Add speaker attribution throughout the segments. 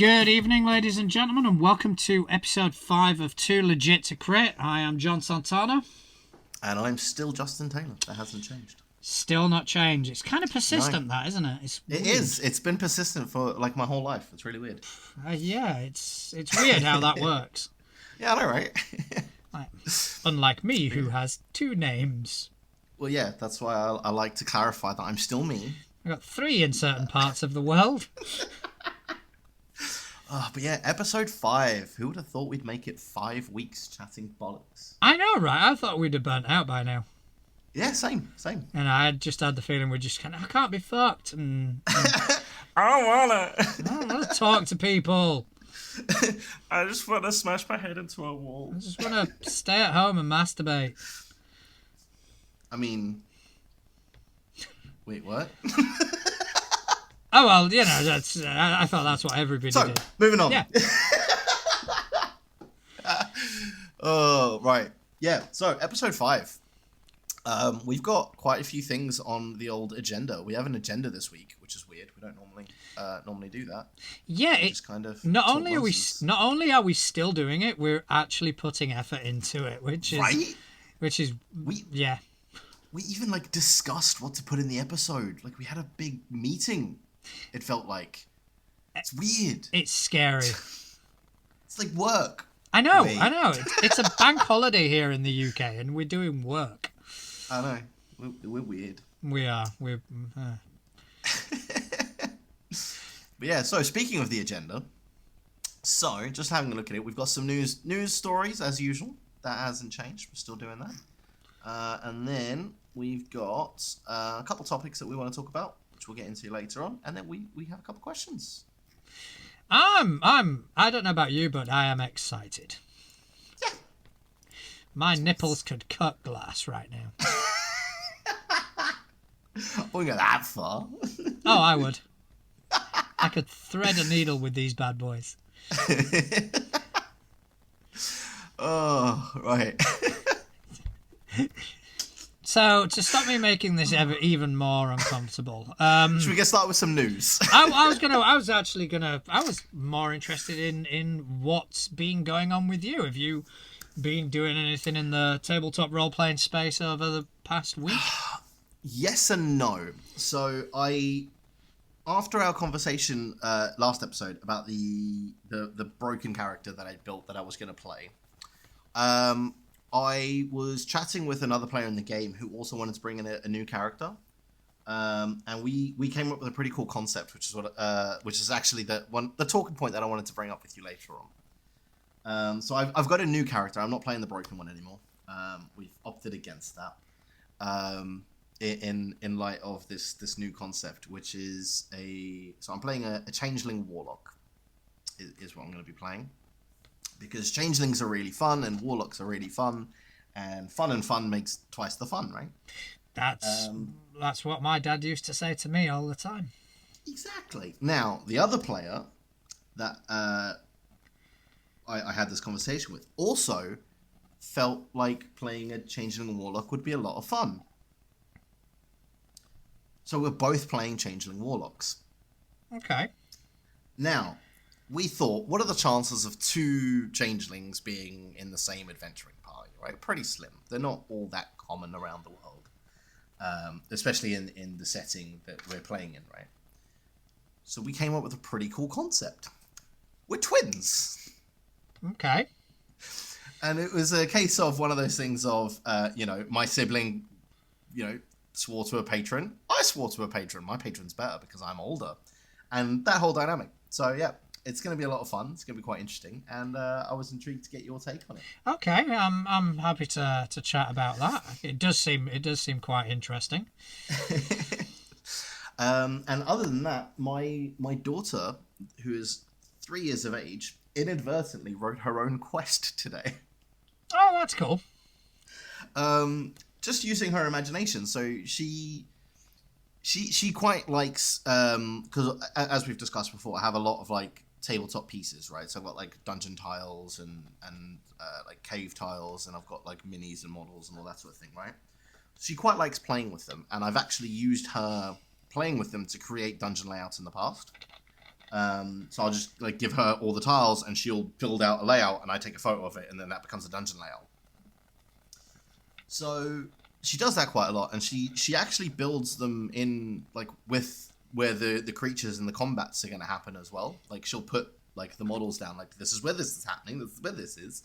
Speaker 1: Good evening, ladies and gentlemen, and welcome to episode 5 of Too Legit to Crit. I am John Santana.
Speaker 2: And I'm still Justin Taylor. That hasn't changed.
Speaker 1: Still not changed. It's kind of persistent, that, isn't it?
Speaker 2: It is. It's been persistent for like my whole life. It's really weird.
Speaker 1: Yeah, it's weird how that works.
Speaker 2: Yeah, I know, right?
Speaker 1: Unlike me, who has 2 names.
Speaker 2: Well, yeah, that's why I like to clarify that I'm still me.
Speaker 1: I've got 3 in certain parts of the world.
Speaker 2: But yeah, episode 5. Who would have thought we'd make it 5 weeks chatting bollocks?
Speaker 1: I know, right? I thought we'd have burnt out by now.
Speaker 2: Yeah, same.
Speaker 1: And I just had the feeling we're just kind of, I can't be fucked. And
Speaker 3: I don't wanna.
Speaker 1: I don't want to talk to people.
Speaker 3: I just want to smash my head into a wall.
Speaker 1: I just want to stay at home and masturbate.
Speaker 2: I mean... Wait, what?
Speaker 1: Oh, well, you know, that's. I thought that's what everybody did.
Speaker 2: So, moving on.
Speaker 1: Yeah.
Speaker 2: Oh, right. Yeah, so episode 5. We've got quite a few things on the old agenda. We have an agenda this week, which is weird. We don't normally do that.
Speaker 1: Yeah, it's
Speaker 2: kind of
Speaker 1: not only are we still doing it, we're actually putting effort into it, which is
Speaker 2: right.
Speaker 1: We
Speaker 2: even like discussed what to put in the episode. Like we had a big meeting. It felt like it's weird.
Speaker 1: It's scary.
Speaker 2: It's like work.
Speaker 1: I know. It's a bank holiday here in the UK, and we're doing work.
Speaker 2: I know. We're weird.
Speaker 1: We are.
Speaker 2: But yeah, so speaking of the agenda, so just having a look at it, we've got some news stories as usual. That hasn't changed. We're still doing that. And then we've got a couple topics that we want to talk about, which we'll get into later on. And then we have a couple questions.
Speaker 1: I don't know about you, but I am excited.
Speaker 2: Yeah.
Speaker 1: My nipples could cut glass right now.
Speaker 2: I wouldn't go that far.
Speaker 1: Oh, I would. I could thread a needle with these bad boys.
Speaker 2: Oh, right.
Speaker 1: So, to stop me making this even more uncomfortable,
Speaker 2: should we get started with some news?
Speaker 1: I was more interested in what's been going on with you. Have you been doing anything in the tabletop role-playing space over the past week?
Speaker 2: Yes and no. So after our conversation last episode about the broken character that I built that I was going to play, I was chatting with another player in the game who also wanted to bring in a new character, and we came up with a pretty cool concept, which is actually the talking point that I wanted to bring up with you later on. So I've got a new character. I'm not playing the broken one anymore. We've opted against that. In light of this new concept, which is so I'm playing a changeling warlock, is what I'm going to be playing, because changelings are really fun and warlocks are really fun, and fun makes twice the fun, right?
Speaker 1: That's what my dad used to say to me all the time.
Speaker 2: Exactly. Now the other player that I had this conversation with also felt like playing a changeling warlock would be a lot of fun. So we're both playing changeling warlocks.
Speaker 1: Okay.
Speaker 2: Now, we thought, what are the chances of 2 changelings being in the same adventuring party, right? Pretty slim. They're not all that common around the world, especially in the setting that we're playing in, right? So we came up with a pretty cool concept. We're twins.
Speaker 1: Okay.
Speaker 2: And it was a case of one of those things of, my sibling, swore to a patron. I swore to a patron. My patron's better because I'm older. And that whole dynamic. So, yeah, it's going to be a lot of fun. It's going to be quite interesting. And I was intrigued to get your take on it.
Speaker 1: Okay, I'm happy to chat about that. It does seem quite interesting.
Speaker 2: And other than that, my daughter, who is 3 years of age, inadvertently wrote her own quest today.
Speaker 1: Oh, that's cool.
Speaker 2: Just using her imagination. So she quite likes, because as we've discussed before, I have a lot of like tabletop pieces, right? So I've got like dungeon tiles and like cave tiles, and I've got like minis and models and all that sort of thing, right? She quite likes playing with them, and I've actually used her playing with them to create dungeon layouts in the past. So I'll just like give her all the tiles, and she'll build out a layout, and I take a photo of it, and then that becomes a dungeon layout. So she does that quite a lot, and she actually builds them in like with where the creatures and the combats are going to happen as well. Like she'll put like the models down, like this is where this is happening, this is where this is.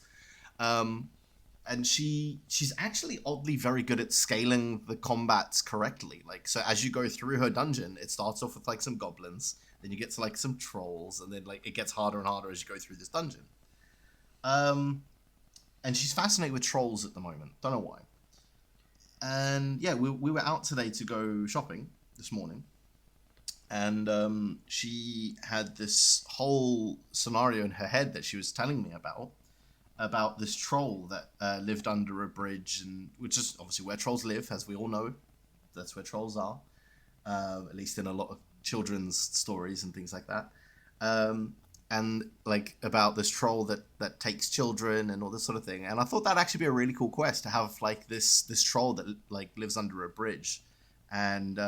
Speaker 2: And she's actually oddly very good at scaling the combats correctly. Like, so as you go through her dungeon, it starts off with like some goblins, then you get to like some trolls, and then like it gets harder and harder as you go through this dungeon. And she's fascinated with trolls at the moment. Don't know why. And yeah, we were out today to go shopping this morning, and she had this whole scenario in her head that she was telling me about this troll that lived under a bridge, and which is obviously where trolls live, as we all know. That's where trolls are, at least in a lot of children's stories and things like that. And like about this troll that takes children and all this sort of thing. And I thought that'd actually be a really cool quest to have like this troll that like lives under a bridge and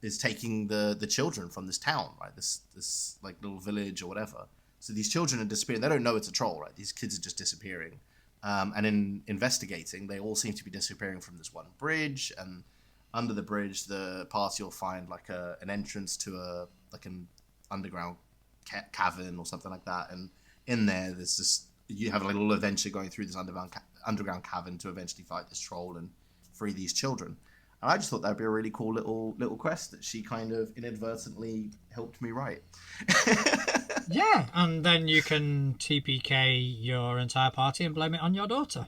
Speaker 2: is taking the children from this town, right? This like little village or whatever. So these children are disappearing. They don't know it's a troll, right? These kids are just disappearing. And in investigating, they all seem to be disappearing from this one bridge. And under the bridge, the party will find like an entrance to an underground cavern or something like that. And in there, there's this. You have a little adventure going through this underground cavern to eventually fight this troll and free these children. And I just thought that'd be a really cool little quest that she kind of inadvertently helped me write.
Speaker 1: Yeah, and then you can TPK your entire party and blame it on your daughter.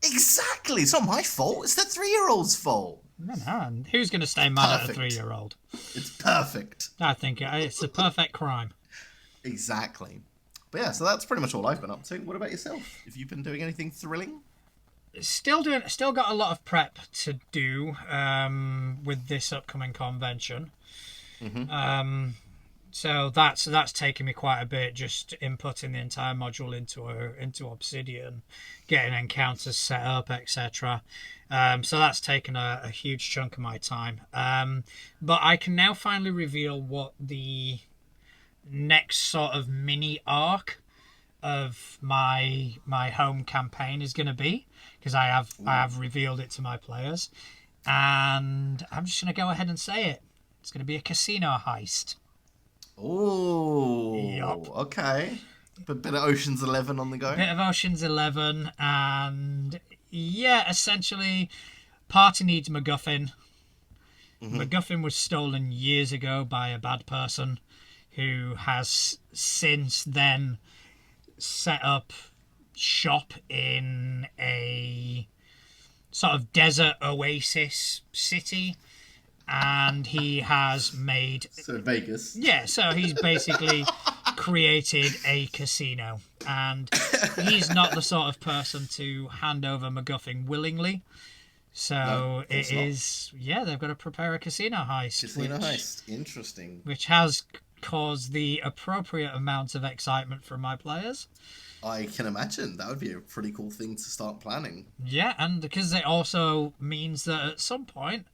Speaker 2: Exactly. It's not my fault. It's the 3-year-old's fault.
Speaker 1: No, and who's going to stay mad
Speaker 2: Perfect.
Speaker 1: at a 3-year-old?
Speaker 2: It's perfect.
Speaker 1: I think it's a perfect crime.
Speaker 2: Exactly. But yeah, so that's pretty much all I've been up to. What about yourself? Have you been doing anything thrilling?
Speaker 1: Still got a lot of prep to do with this upcoming convention.
Speaker 2: Mm-hmm.
Speaker 1: So that's taken me quite a bit, just inputting the entire module into Obsidian, getting encounters set up, etc. So that's taken a huge chunk of my time. But I can now finally reveal what the next sort of mini arc of my home campaign is going to be, because I have revealed it to my players, and I'm just going to go ahead and say it. It's going to be a casino heist.
Speaker 2: Oh,
Speaker 1: Yup.
Speaker 2: Okay. But bit of Ocean's 11 on the go.
Speaker 1: Bit of Ocean's 11, and yeah, essentially, party needs MacGuffin. Mm-hmm. MacGuffin was stolen years ago by a bad person who has since then set up shop in a sort of desert oasis city, and he has made...
Speaker 2: So Vegas.
Speaker 1: Yeah, so he's basically created a casino, and he's not the sort of person to hand over MacGuffin willingly. So
Speaker 2: No,
Speaker 1: it is... Yeah, they've got to prepare a casino heist.
Speaker 2: Heist. Interesting.
Speaker 1: Which has caused the appropriate amount of excitement from my players.
Speaker 2: I can imagine. That would be a pretty cool thing to start planning.
Speaker 1: Yeah, and because it also means that at some point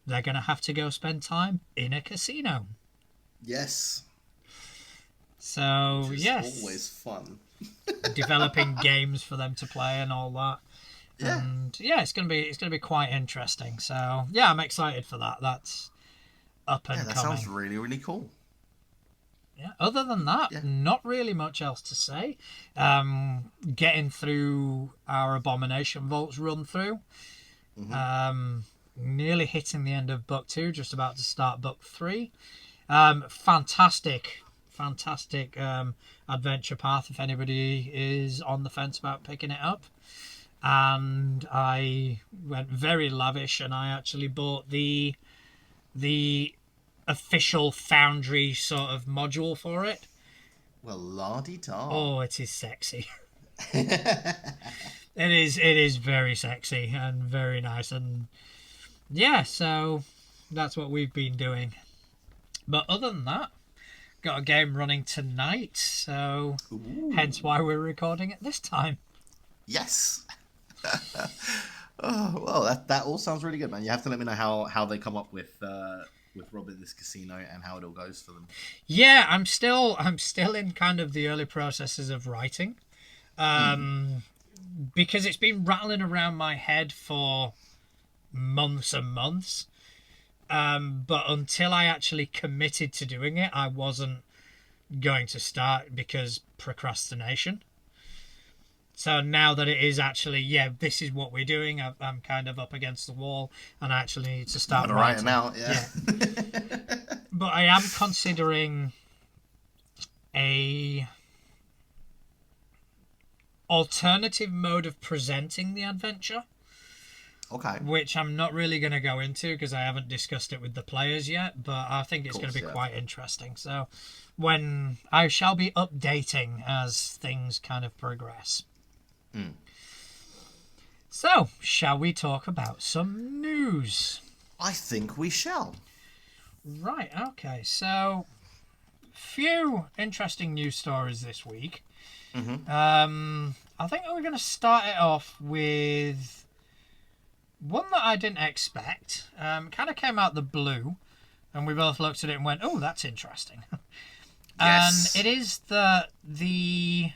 Speaker 1: they're going to have to go spend time in a casino.
Speaker 2: Yes.
Speaker 1: So,
Speaker 2: Which is
Speaker 1: yes.
Speaker 2: always fun.
Speaker 1: Developing games for them to play and all that.
Speaker 2: Yeah.
Speaker 1: And yeah, it's gonna be quite interesting. So yeah, I'm excited for that. That's up and
Speaker 2: That
Speaker 1: coming.
Speaker 2: sounds really, really cool.
Speaker 1: Yeah. Other than that, not really much else to say. Getting through our Abomination Vaults run through. Mm-hmm. Nearly hitting the end of book 2, just about to start book 3. Fantastic adventure path if anybody is on the fence about picking it up. And I went very lavish, and I actually bought the official Foundry sort of module for it.
Speaker 2: Well, la-di-da.
Speaker 1: Oh, it is sexy. It is very sexy and very nice, and yeah, so that's what we've been doing. But other than that, got a game running tonight, so hence why we're recording at this time.
Speaker 2: Yes. Oh, well, that all sounds really good, man. You have to let me know how they come up with Robert this Casino and how it all goes for them?
Speaker 1: Yeah, I'm still in kind of the early processes of writing, because it's been rattling around my head for months and months. But until I actually committed to doing it, I wasn't going to start because procrastination. So now that it is actually, this is what we're doing, I'm kind of up against the wall and I actually need to start
Speaker 2: Gotta write
Speaker 1: writing.
Speaker 2: them out, yeah.
Speaker 1: But I am considering a alternative mode of presenting the adventure.
Speaker 2: Okay.
Speaker 1: Which I'm not really going to go into because I haven't discussed it with the players yet, but I think it's going to be quite interesting. So when I shall be updating as things kind of progress. So, shall we talk about some news?
Speaker 2: I think we shall.
Speaker 1: Right, okay. So, few interesting news stories this week. I think we're going to start it off with one that I didn't expect. Kind of came out the blue, and we both looked at it and went, "Oh, that's interesting."
Speaker 2: Yes.
Speaker 1: And it is the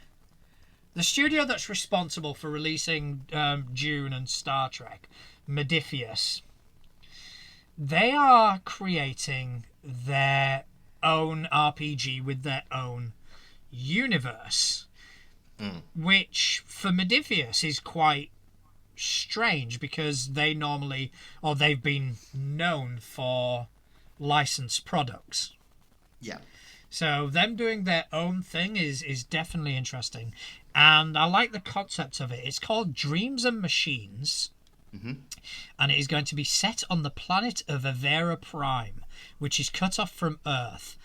Speaker 1: studio that's responsible for releasing Dune and Star Trek, Modiphius. They are creating their own RPG with their own universe, which for Modiphius is quite strange because they've been known for licensed products.
Speaker 2: Yeah.
Speaker 1: So them doing their own thing is definitely interesting, and I like the concept of it. It's called Dreams and Machines, and it is going to be set on the planet of Avera Prime, which is cut off from Earth.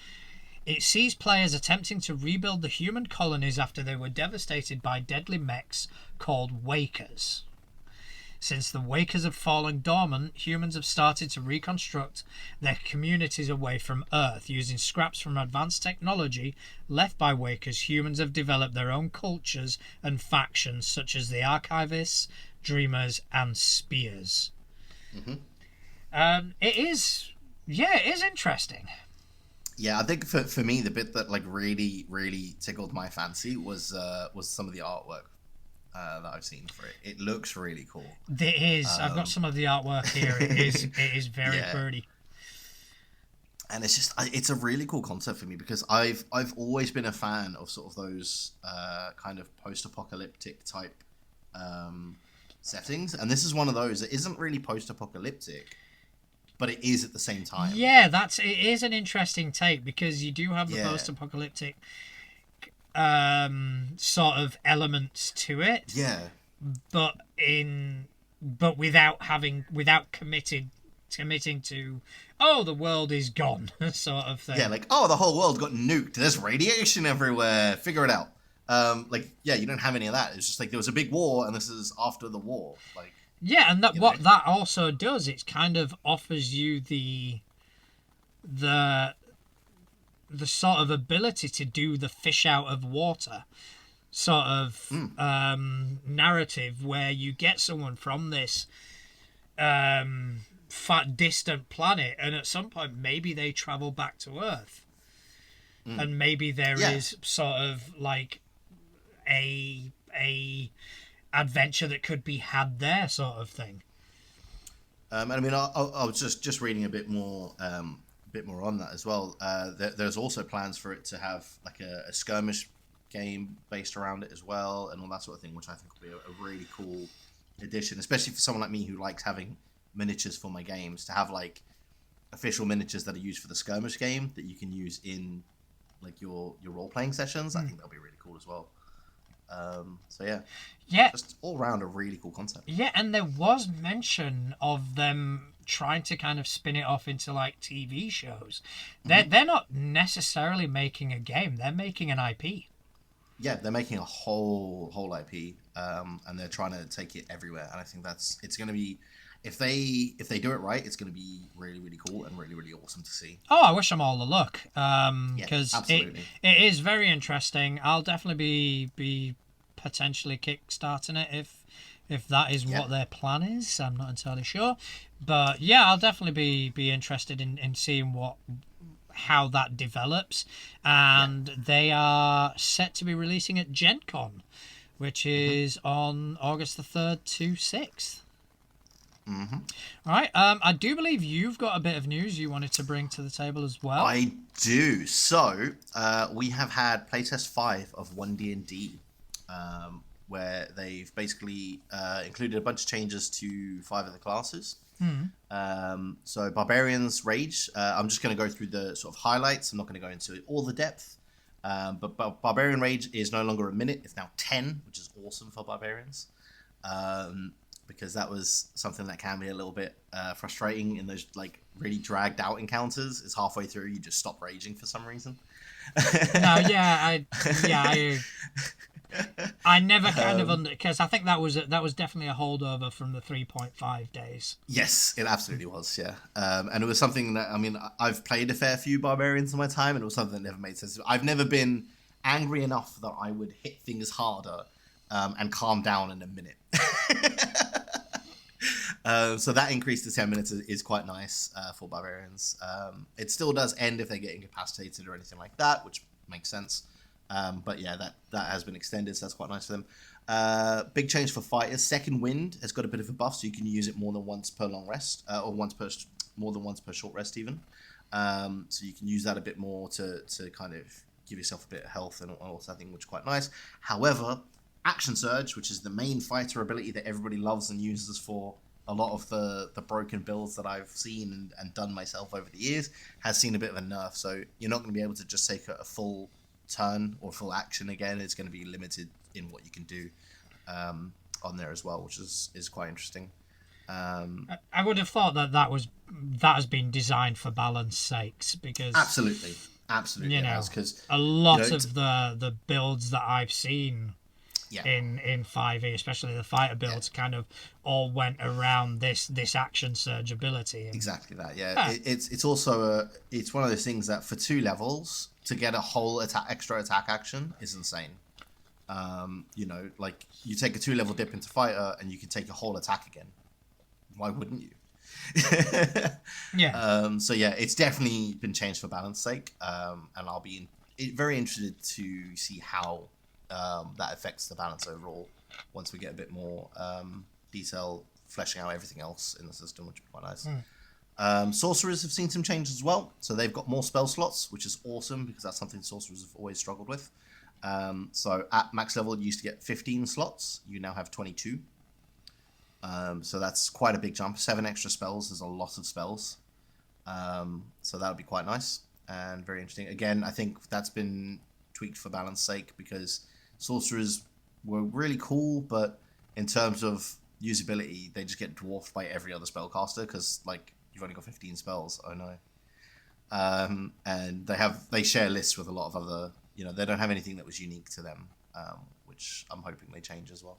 Speaker 1: It sees players attempting to rebuild the human colonies after they were devastated by deadly mechs called Wakers. Since the Wakers have fallen dormant, humans have started to reconstruct their communities away from Earth. Using scraps from advanced technology left by Wakers, humans have developed their own cultures and factions, such as the Archivists, Dreamers, and Spears. It is interesting.
Speaker 2: Yeah, I think for me, the bit that like really, really tickled my fancy was some of the artwork that I've seen for it. It looks really cool.
Speaker 1: It is. I've got some of the artwork here. It is very pretty.
Speaker 2: And it's a really cool concept for me because I've always been a fan of sort of those kind of post-apocalyptic type settings, and this is one of those that isn't really post-apocalyptic, but it is at the same time.
Speaker 1: Yeah, it is an interesting take because you do have the post-apocalyptic sort of elements to it.
Speaker 2: Yeah.
Speaker 1: But without committing to the world is gone sort of thing.
Speaker 2: Yeah, like the whole world got nuked. There's radiation everywhere. Figure it out. You don't have any of that. It's just like there was a big war and this is after the war. Like
Speaker 1: and that that also does, it kind of offers you the sort of ability to do the fish out of water sort of narrative where you get someone from this fat distant planet and at some point maybe they travel back to Earth and maybe there is sort of like a adventure that could be had there sort of thing.
Speaker 2: And I mean, I was just reading a bit more on that as well. There's also plans for it to have like a skirmish game based around it as well, and all that sort of thing, which I think will be a really cool addition, especially for someone like me who likes having miniatures for my games. To have like official miniatures that are used for the skirmish game that you can use in like your role playing sessions, I think that'll be really cool as well. Just all round a really cool concept.
Speaker 1: Yeah, and there was mention of them trying to kind of spin it off into like TV shows. They're not necessarily making a game; they're making an IP.
Speaker 2: Yeah, they're making a whole IP, and they're trying to take it everywhere. And I think it's going to be, if they do it right, it's going to be really, really cool and really, really awesome to see.
Speaker 1: Oh, I wish them all the luck, because it is very interesting. I'll definitely be potentially kickstarting it if that is what their plan is. I'm not entirely sure, but yeah, I'll definitely be interested in seeing how that develops. And they are set to be releasing at Gen Con, which is on August the 3rd to 6th.
Speaker 2: Mm-hmm.
Speaker 1: All right. I do believe you've got a bit of news you wanted to bring to the table as well.
Speaker 2: I do. So we have had playtest 5 of 1D&D, where they've basically included a bunch of changes to 5 of the classes. So Barbarians Rage, I'm just going to go through the sort of highlights. I'm not going to go into all the depth. But Barbarian Rage is no longer a minute. It's now 10, which is awesome for Barbarians. Because that was something that can be a little bit frustrating in those like really dragged out encounters. It's halfway through, you just stop raging for some reason.
Speaker 1: I never kind of because I think that was definitely a holdover from the 3.5 days.
Speaker 2: Yes, it absolutely was. Yeah, and it was something that I've played a fair few Barbarians in my time, and it was something that never made sense. I've never been angry enough that I would hit things harder and calm down in a minute. So that increase to 10 minutes is quite nice for Barbarians. It still does end if they get incapacitated or anything like that, which makes sense. But yeah, that has been extended, so that's quite nice for them. Big change for fighters. Second Wind has got a bit of a buff, so you can use it more than once per long rest, or more than once per short rest even. So you can use that a bit more to kind of give yourself a bit of health and all that thing, which is quite nice. However, Action Surge, which is the main fighter ability that everybody loves and uses for a lot of the broken builds that I've seen and done myself over the years, has seen a bit of a nerf. So you're not going to be able to just take a full turn or full action again. It's going to be limited in what you can do on there as well, which is quite interesting.
Speaker 1: I would have thought that has been designed for balance sakes, because
Speaker 2: absolutely
Speaker 1: you know, because a lot of the builds that I've seen in 5e, especially the fighter builds, kind of all went around this action surge ability.
Speaker 2: Exactly that. It's also it's one of those things that for 2 levels to get a whole extra attack action is insane. Like you take a 2-level dip into fighter and you can take a whole attack again. Why wouldn't you? So it's definitely been changed for balance sake, and I'll be very interested to see how that affects the balance overall once we get a bit more detail fleshing out everything else in the system, which would be quite nice. Sorcerers have seen some changes as well, so they've got more spell slots, which is awesome because that's something sorcerers have always struggled with. So at max level you used to get 15 slots, you now have 22. So that's quite a big jump. 7 extra spells is a lot of spells. So that would be quite nice and very interesting. Again, I think that's been tweaked for balance sake because sorcerers were really cool, but in terms of usability, they just get dwarfed by every other spellcaster because like you've only got 15 spells. I know. And they share lists with a lot of other, they don't have anything that was unique to them, which I'm hoping they change as well.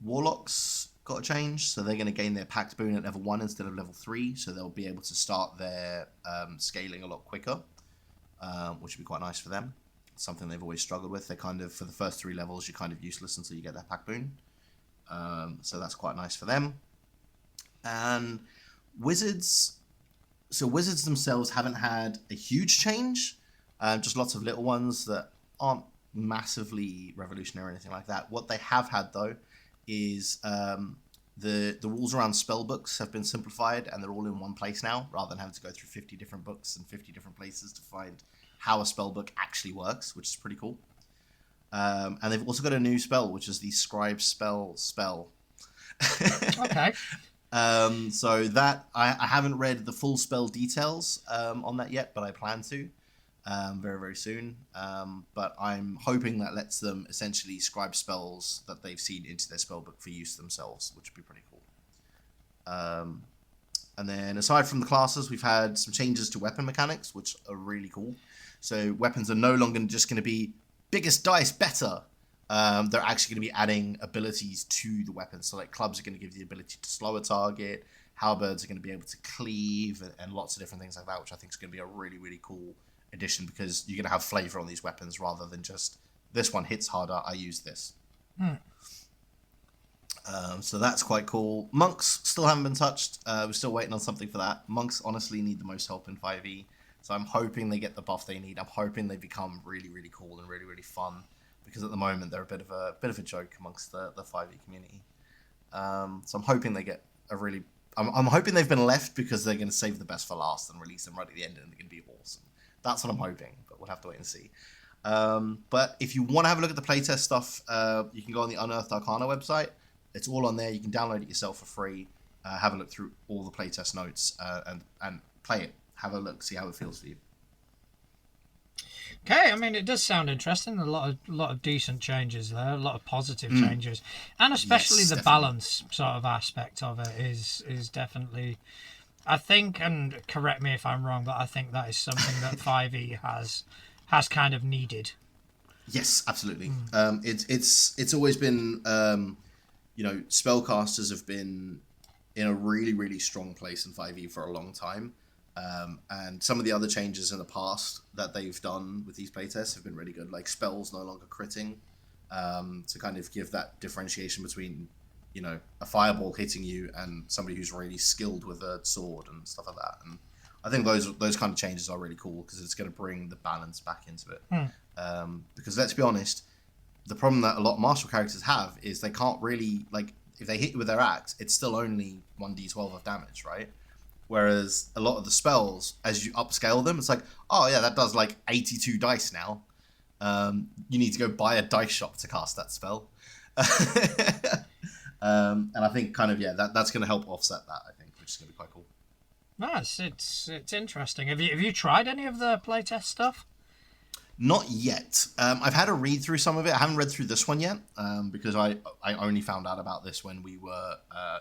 Speaker 2: Warlocks got a change, so they're going to gain their Pact Boon at level 1 instead of level 3, so they'll be able to start their scaling a lot quicker, which would be quite nice for them. Something they've always struggled with. They kind of, for the first 3 levels, you're kind of useless until you get that Pact Boon. So that's quite nice for them. And Wizards themselves haven't had a huge change, just lots of little ones that aren't massively revolutionary or anything like that. What they have had, though, is the rules around spell books have been simplified and they're all in one place now, rather than having to go through 50 different books and 50 different places to find how a spell book actually works, which is pretty cool. And they've also got a new spell, which is the Scribe spell.
Speaker 1: Okay.
Speaker 2: So that I haven't read the full spell details on that yet, but I plan to very, very soon. But I'm hoping that lets them essentially scribe spells that they've seen into their spellbook for use themselves, which would be pretty cool. And then aside from the classes, we've had some changes to weapon mechanics, which are really cool. So weapons are no longer just going to be biggest dice better. They're actually going to be adding abilities to the weapons. So like clubs are going to give the ability to slow a target. Halberds are going to be able to cleave and lots of different things like that, which I think is going to be a really, really cool addition because you're going to have flavor on these weapons rather than just this one hits harder, I use this. So that's quite cool. Monks still haven't been touched. We're still waiting on something for that. Monks honestly need the most help in 5e. So I'm hoping they get the buff they need. I'm hoping they become really, really cool and really, really fun. Because at the moment they're a bit of a joke amongst the 5e community. So I'm hoping they get a really... I'm hoping they've been left because they're going to save the best for last and release them right at the end and they're going to be awesome. That's what I'm hoping, but we'll have to wait and see. But if you want to have a look at the playtest stuff, you can go on the Unearthed Arcana website. It's all on there. You can download it yourself for free. Have a look through all the playtest notes and play it. Have a look, see how it feels for you.
Speaker 1: Okay, I mean, it does sound interesting. A lot of decent changes there, a lot of positive changes, and especially
Speaker 2: Yes,
Speaker 1: the
Speaker 2: definitely.
Speaker 1: balance sort of aspect of it is definitely. I think, and correct me if I'm wrong, but I think that is something that 5e has kind of needed.
Speaker 2: Yes, absolutely. It's always been, spellcasters have been in a really, really strong place in 5e for a long time. And some of the other changes in the past that they've done with these playtests have been really good, like spells no longer critting, to kind of give that differentiation between, a fireball hitting you and somebody who's really skilled with a sword and stuff like that. And I think those kind of changes are really cool because it's going to bring the balance back into it. Because let's be honest, the problem that a lot of martial characters have is they can't really, like, if they hit you with their axe, it's still only 1d12 of damage, right? Whereas a lot of the spells, as you upscale them, it's like, oh yeah, that does like 82 dice now. You need to go buy a dice shop to cast that spell. And I think kind of, that's going to help offset that, I think, which is going to be quite cool.
Speaker 1: Nice, it's interesting. Have you tried any of the playtest stuff?
Speaker 2: Not yet. I've had a read through some of it. I haven't read through this one yet because I only found out about this when we were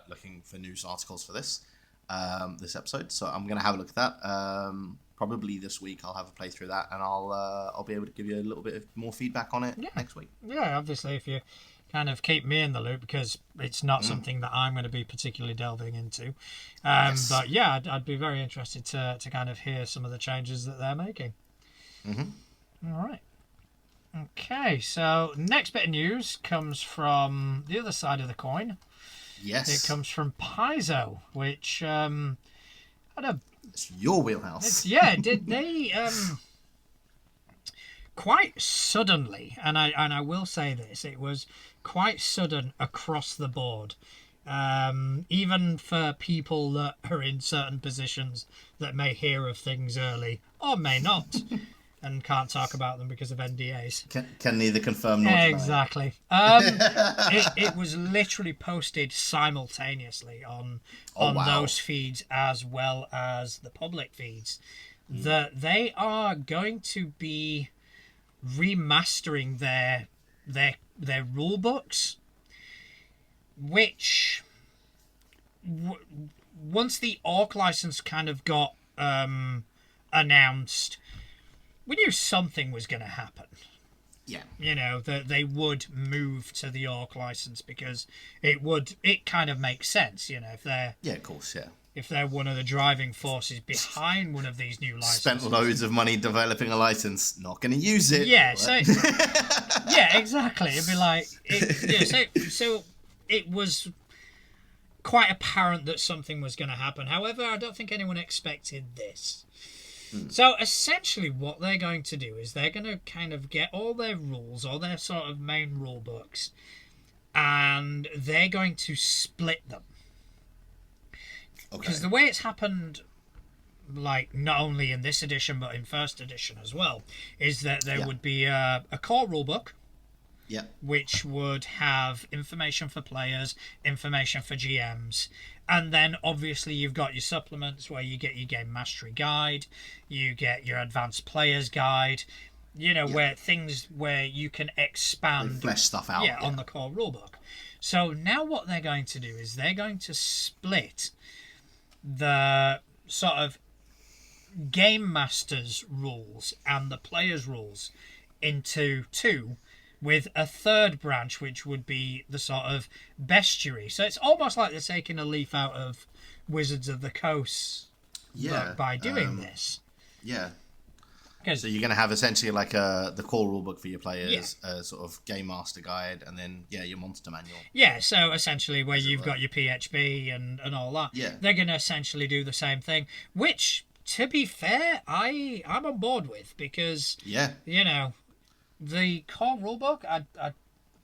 Speaker 2: looking for news articles for this episode. So I'm going to have a look at that. Probably this week I'll have a play through that and I'll be able to give you a little bit of more feedback on it next week.
Speaker 1: Yeah, obviously if you kind of keep me in the loop because it's not something that I'm going to be particularly delving into.
Speaker 2: Yes.
Speaker 1: But yeah, I'd be very interested to kind of hear some of the changes that they're making. All right. Okay, so next bit of news comes from the other side of the coin.
Speaker 2: Yes.
Speaker 1: It comes from Paizo, which
Speaker 2: It's your wheelhouse.
Speaker 1: did they quite suddenly, and I will say this, it was quite sudden across the board. Even for people that are in certain positions that may hear of things early or may not. And can't talk about them because of NDAs.
Speaker 2: Can neither confirm nor deny.
Speaker 1: Exactly. It was literally posted simultaneously on those feeds as well as the public feeds. That they are going to be remastering their rule books, which once the Orc license kind of got announced, we knew something was going to happen.
Speaker 2: Yeah.
Speaker 1: That they would move to the Orc license because it kind of makes sense, if they're...
Speaker 2: Yeah, of course, yeah.
Speaker 1: If they're one of the driving forces behind one of these new licenses.
Speaker 2: Spent loads of money developing a license, not going to use it.
Speaker 1: Yeah, so... yeah, exactly. It'd be like... So it was quite apparent that something was going to happen. However, I don't think anyone expected this. So essentially what they're going to do is they're going to kind of get all their rules, all their sort of main rule books, and they're going to split them. Because the way it's happened, like not only in this edition but in first edition as well, is that there would be a core rule book, which would have information for players, information for GMs, and then obviously you've got your supplements where you get your game mastery guide, you get your advanced players guide, where you can expand,
Speaker 2: flesh stuff out,
Speaker 1: on the core rulebook. So now what they're going to do is they're going to split the sort of game master's rules and the player's rules into two, with a third branch which would be the sort of bestiary. So it's almost like they're taking a leaf out of Wizards of the Coast by doing this.
Speaker 2: Yeah. So you're going to have essentially like the core rulebook for your players,
Speaker 1: Yeah.
Speaker 2: a sort of game master guide, and then your monster manual.
Speaker 1: Yeah, so essentially where you've got your PHB and all that,
Speaker 2: Yeah.
Speaker 1: they're going to essentially do the same thing, which, to be fair, I'm on board with, because,
Speaker 2: Yeah.
Speaker 1: you know, the core rulebook,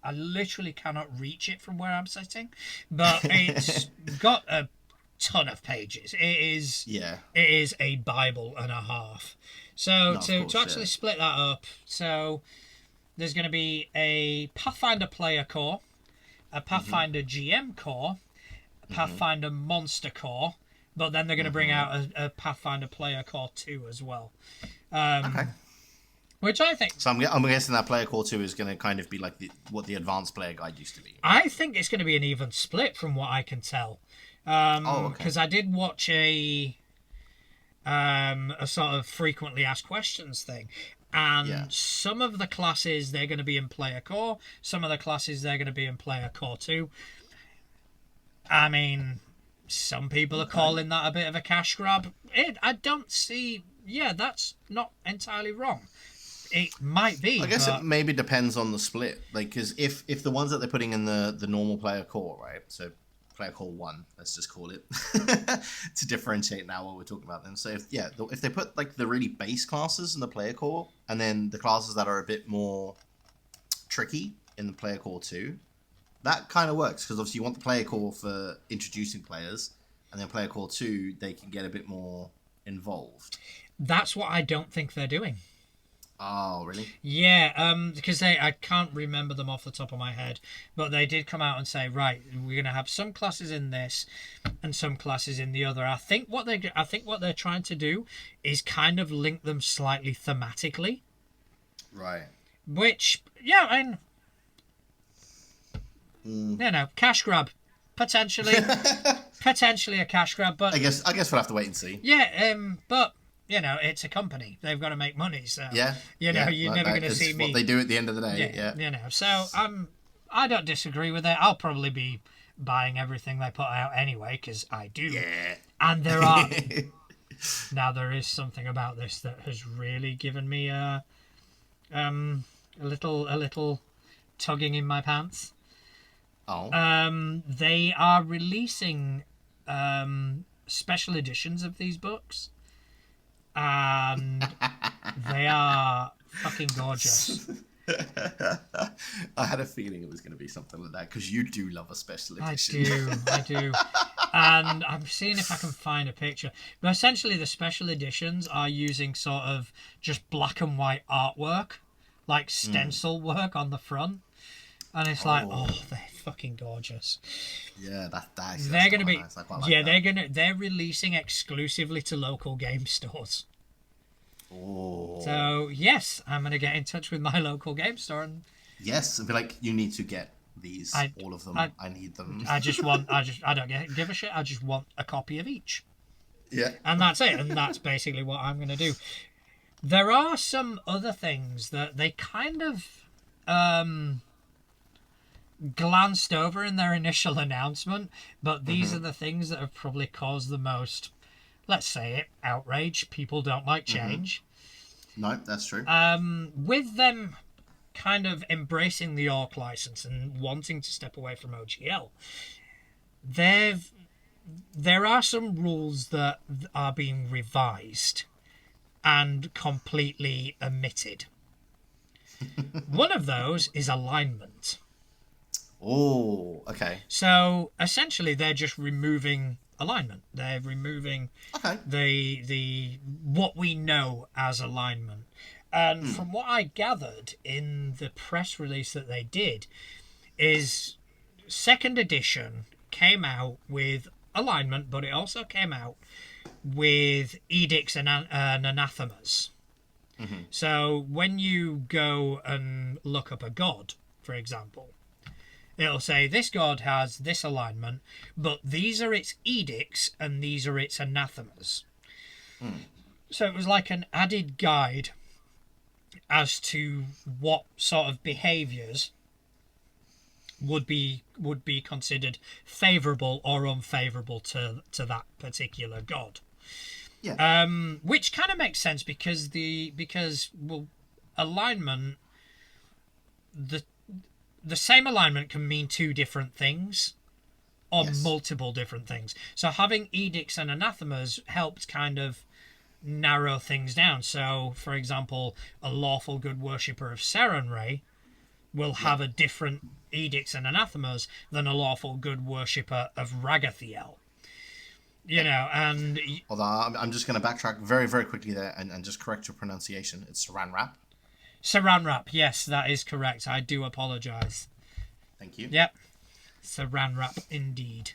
Speaker 1: I literally cannot reach it from where I'm sitting, but it's got a ton of pages. It is a Bible and a half. So
Speaker 2: No, of
Speaker 1: to
Speaker 2: course,
Speaker 1: actually split that up, so there's going to be a Pathfinder player core, a Pathfinder GM core, a Pathfinder monster core, but then they're going to bring out a Pathfinder player core 2 as well.
Speaker 2: Okay.
Speaker 1: Which I think...
Speaker 2: So I'm guessing that player core 2 is going to kind of be like what the advanced player guide used to be.
Speaker 1: I think it's going to be an even split from what I can tell. Because I did watch a sort of frequently asked questions thing, and some of the classes they're going to be in player core, some of the classes they're going to be in player core 2. I mean, some people are calling that a bit of a cash grab. I don't see... Yeah, that's not entirely wrong. It might be.
Speaker 2: I guess it maybe depends on the split. Like, because if the ones that they're putting in the normal player core, right? So player core 1, let's just call it, to differentiate now what we're talking about then. So if they put like the really base classes in the player core, and then the classes that are a bit more tricky in the player core 2, that kind of works, because obviously you want the player core for introducing players, and then player core 2, they can get a bit more involved.
Speaker 1: That's what I don't think they're doing.
Speaker 2: Oh, really?
Speaker 1: Yeah, because I can't remember them off the top of my head, but they did come out and say, right, we're going to have some classes in this and some classes in the other. I think what they're trying to do is kind of link them slightly thematically.
Speaker 2: Right.
Speaker 1: Which, yeah, I mean, you know, cash grab, potentially a cash grab, but
Speaker 2: I guess we'll have to wait and see.
Speaker 1: Yeah, but. You know, it's a company. They've got to make money, so... You know, you're never going to see me...
Speaker 2: what they do at the end of the day, yeah.
Speaker 1: You know, so I don't disagree with it. I'll probably be buying everything they put out anyway, because I do.
Speaker 2: Yeah.
Speaker 1: And there are... Now, there is something about this that has really given me a little tugging in my pants.
Speaker 2: Oh.
Speaker 1: They are releasing special editions of these books. And they are fucking gorgeous.
Speaker 2: I had a feeling it was going to be something like that, because you do love a special edition.
Speaker 1: I do. And I'm seeing if I can find a picture. But essentially the special editions are using sort of just black and white artwork, like stencil work on the front. And it's like, they're fucking gorgeous.
Speaker 2: Yeah,
Speaker 1: they're going to be,
Speaker 2: nice. Like
Speaker 1: they're releasing exclusively to local game stores.
Speaker 2: Oh.
Speaker 1: So yes, I'm going to get in touch with my local game store and
Speaker 2: yes, and be like, you need to get these, all of them. I need them.
Speaker 1: I don't give a shit. I just want a copy of each.
Speaker 2: Yeah.
Speaker 1: And that's it. And that's basically what I'm going to do. There are some other things that they kind of glanced over in their initial announcement, but these are the things that have probably caused the most, let's say it, outrage. People don't like change.
Speaker 2: No, that's true.
Speaker 1: With them kind of embracing the Orc license and wanting to step away from OGL, there are some rules that are being revised and completely omitted. One of those is alignment.
Speaker 2: Oh, okay.
Speaker 1: So essentially, they're just removing alignment. They're removing the what we know as alignment. And from what I gathered in the press release that they did, is second edition came out with alignment, but it also came out with edicts and anathemas. So when you go and look up a god, for example, it'll say this god has this alignment, but these are its edicts and these are its anathemas. So it was like an added guide as to what sort of behaviours would be considered favourable or unfavourable to that particular god.
Speaker 2: Yeah.
Speaker 1: Which kind of makes sense because alignment, the same alignment can mean two different things or multiple different things. So having edicts and anathemas helped kind of narrow things down. So, for example, a lawful good worshipper of Sarenrae will have a different edicts and anathemas than a lawful good worshipper of Ragathiel. You know, and...
Speaker 2: Although I'm just going to backtrack very, very quickly there and just correct your pronunciation. It's Saranrap.
Speaker 1: Saranrap, yes, that is correct. I do apologise.
Speaker 2: Thank you.
Speaker 1: Yep. Saranrap, indeed.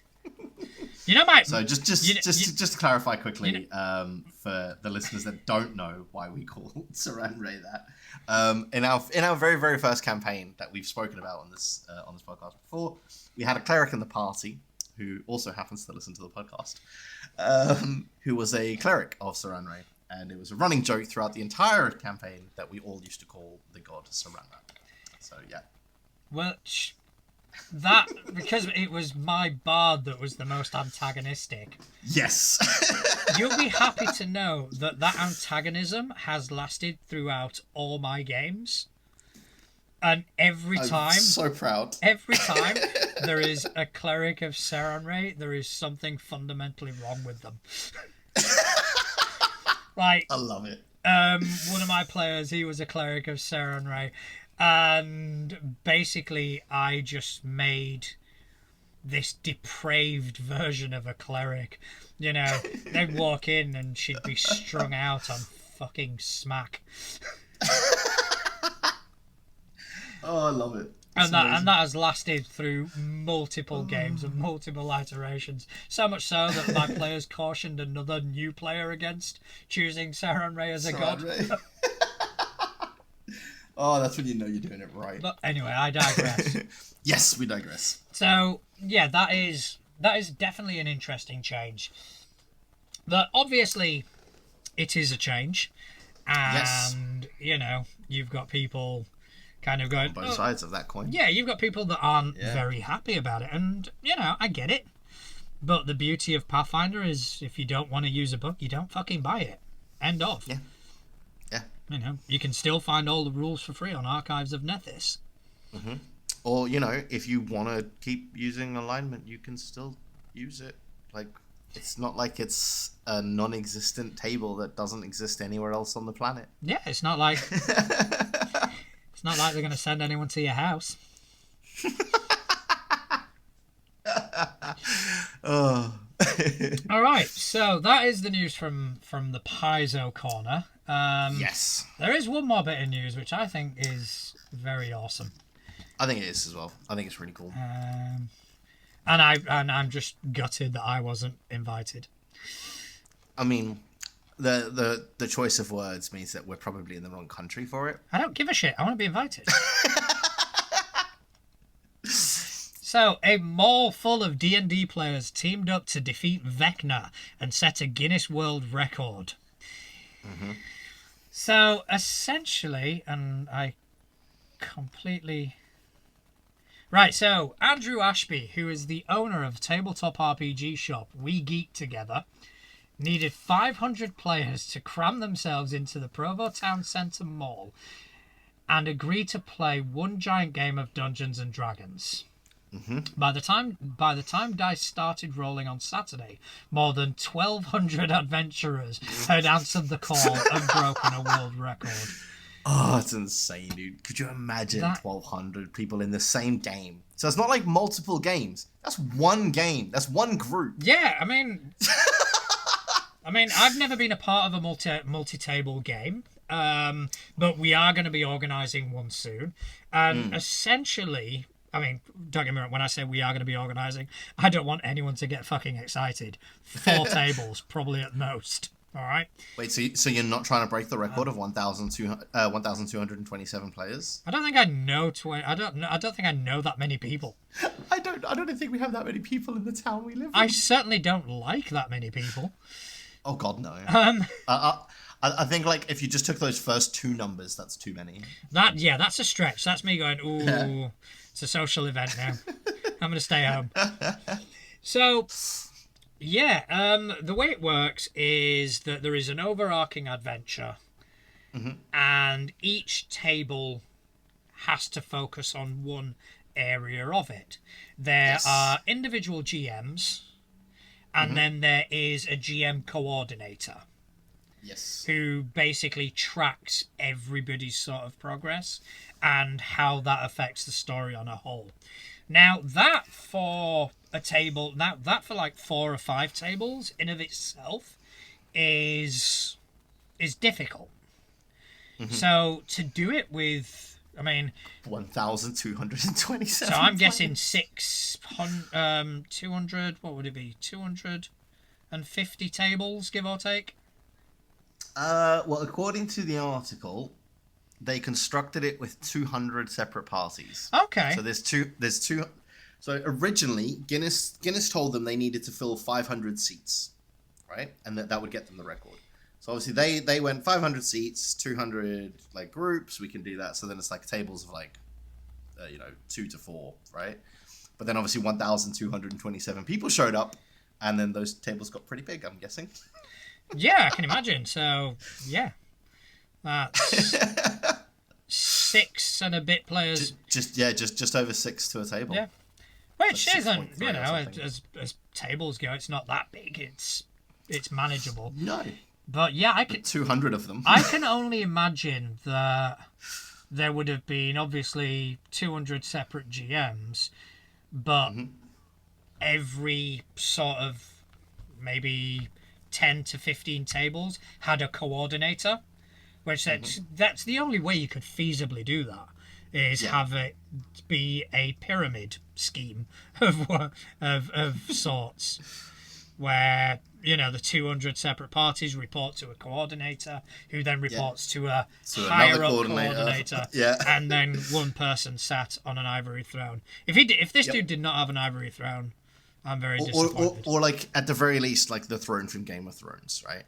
Speaker 1: You know, my...
Speaker 2: So just to clarify quickly, for the listeners that don't know why we call Saranrae that, in our very, very first campaign that we've spoken about on this podcast before, we had a cleric in the party who also happens to listen to the podcast, who was a cleric of Saranrae, and it was a running joke throughout the entire campaign that we all used to call the god Saranrap. So yeah.
Speaker 1: Which... That, because it was my bard that was the most antagonistic.
Speaker 2: Yes.
Speaker 1: You'll be happy to know that antagonism has lasted throughout all my games. And every time...
Speaker 2: I'm so proud.
Speaker 1: Every time there is a cleric of Sarenrae, there is something fundamentally wrong with them. Like...
Speaker 2: I love it.
Speaker 1: One of my players, he was a cleric of Sarenrae. And basically, I just made this depraved version of a cleric. You know, they'd walk in and she'd be strung out on fucking smack.
Speaker 2: Oh, I love it.
Speaker 1: And that has lasted through multiple games and multiple iterations. So much so that my players cautioned another new player against choosing Sarenrae as a god.
Speaker 2: Oh, that's when you know you're doing it right.
Speaker 1: But anyway, I digress.
Speaker 2: Yes, we digress.
Speaker 1: So, yeah, that is definitely an interesting change. But obviously, it is a change. And, you know, you've got people kind of going...
Speaker 2: On both sides of that coin.
Speaker 1: Yeah, you've got people that aren't very happy about it. And, you know, I get it. But the beauty of Pathfinder is if you don't want to use a book, you don't fucking buy it. End of.
Speaker 2: Yeah.
Speaker 1: You know, you can still find all the rules for free on Archives of Nethys.
Speaker 2: Mm-hmm. Or, you know, if you want to keep using alignment, you can still use it. Like, it's not like it's a non-existent table that doesn't exist anywhere else on the planet.
Speaker 1: Yeah, it's not like they're going to send anyone to your house.
Speaker 2: Oh.
Speaker 1: All right, so that is the news from the Paizo corner.
Speaker 2: Yes.
Speaker 1: There is one more bit of news which I think is very awesome.
Speaker 2: I think it is as well. I think it's really cool.
Speaker 1: And I'm just gutted that I wasn't invited.
Speaker 2: I mean, the choice of words means that we're probably in the wrong country for it.
Speaker 1: I don't give a shit. I want to be invited. So, a mall full of D&D players teamed up to defeat Vecna and set a Guinness World Record. Mm-hmm. So, essentially, and I completely... Right, so, Andrew Ashby, who is the owner of tabletop RPG shop We Geek Together, needed 500 players to cram themselves into the Provo Town Centre Mall and agree to play one giant game of Dungeons and Dragons. Mm-hmm. By the time dice started rolling on Saturday, more than 1,200 adventurers had answered the call and broken a world record.
Speaker 2: Oh, it's insane, dude. Could you imagine 1,200 people in the same game? So it's not like multiple games. That's one game. That's one group.
Speaker 1: Yeah, I mean, I've never been a part of a multi-table game, but we are going to be organising one soon. And essentially... I mean, don't get me wrong, when I say we are going to be organising, I don't want anyone to get fucking excited. 4 tables, probably at most. All right?
Speaker 2: Wait, so you're not trying to break the record of 1,227 players?
Speaker 1: I don't think I know I don't think I know that many people.
Speaker 2: I don't think we have that many people in the town we live in.
Speaker 1: I certainly don't like that many people.
Speaker 2: Oh god, no. I think, like, if you just took those first 2 numbers, that's too many.
Speaker 1: That's a stretch. That's me going, ooh... Yeah. It's a social event now. I'm going to stay home. So, Yeah, the way it works is that there is an overarching adventure, and each table has to focus on one area of it. There are individual GMs, and then there is a GM coordinator.
Speaker 2: Yes.
Speaker 1: Who basically tracks everybody's sort of progress and how that affects the story on a whole. Now, that for a table, that for like 4 or 5 tables in of itself is difficult. So to do it with, I mean,
Speaker 2: 1,227.
Speaker 1: so I'm guessing 200. What would it be? 250 tables, give or take.
Speaker 2: Well, according to the article, they constructed it with 200 separate parties.
Speaker 1: Okay.
Speaker 2: So there's two. So originally, Guinness told them they needed to fill 500 seats, right, and that would get them the record. So obviously they went 500 seats, 200 like groups. We can do that. So then it's like tables of like, 2 to 4, right? But then obviously 1,227 people showed up, and then those tables got pretty big. I'm guessing.
Speaker 1: Yeah, I can imagine. So, yeah. That's 6 and a bit players.
Speaker 2: Just over 6 to a table.
Speaker 1: Yeah. Which
Speaker 2: Like
Speaker 1: isn't,
Speaker 2: 6.3
Speaker 1: as tables go, it's not that big. It's manageable.
Speaker 2: No.
Speaker 1: But yeah, I can
Speaker 2: 200 of them.
Speaker 1: I can only imagine that there would have been obviously 200 separate GMs, but every sort of maybe 10 to 15 tables had a coordinator, which that's the only way you could feasibly do that, is have it be a pyramid scheme of sorts, where the 200 separate parties report to a coordinator, who then reports to a higher up coordinator, and then one person sat on an ivory throne. If this dude did not have an ivory throne, I'm very disappointed.
Speaker 2: Or like at the very least, like the throne from Game of Thrones, right?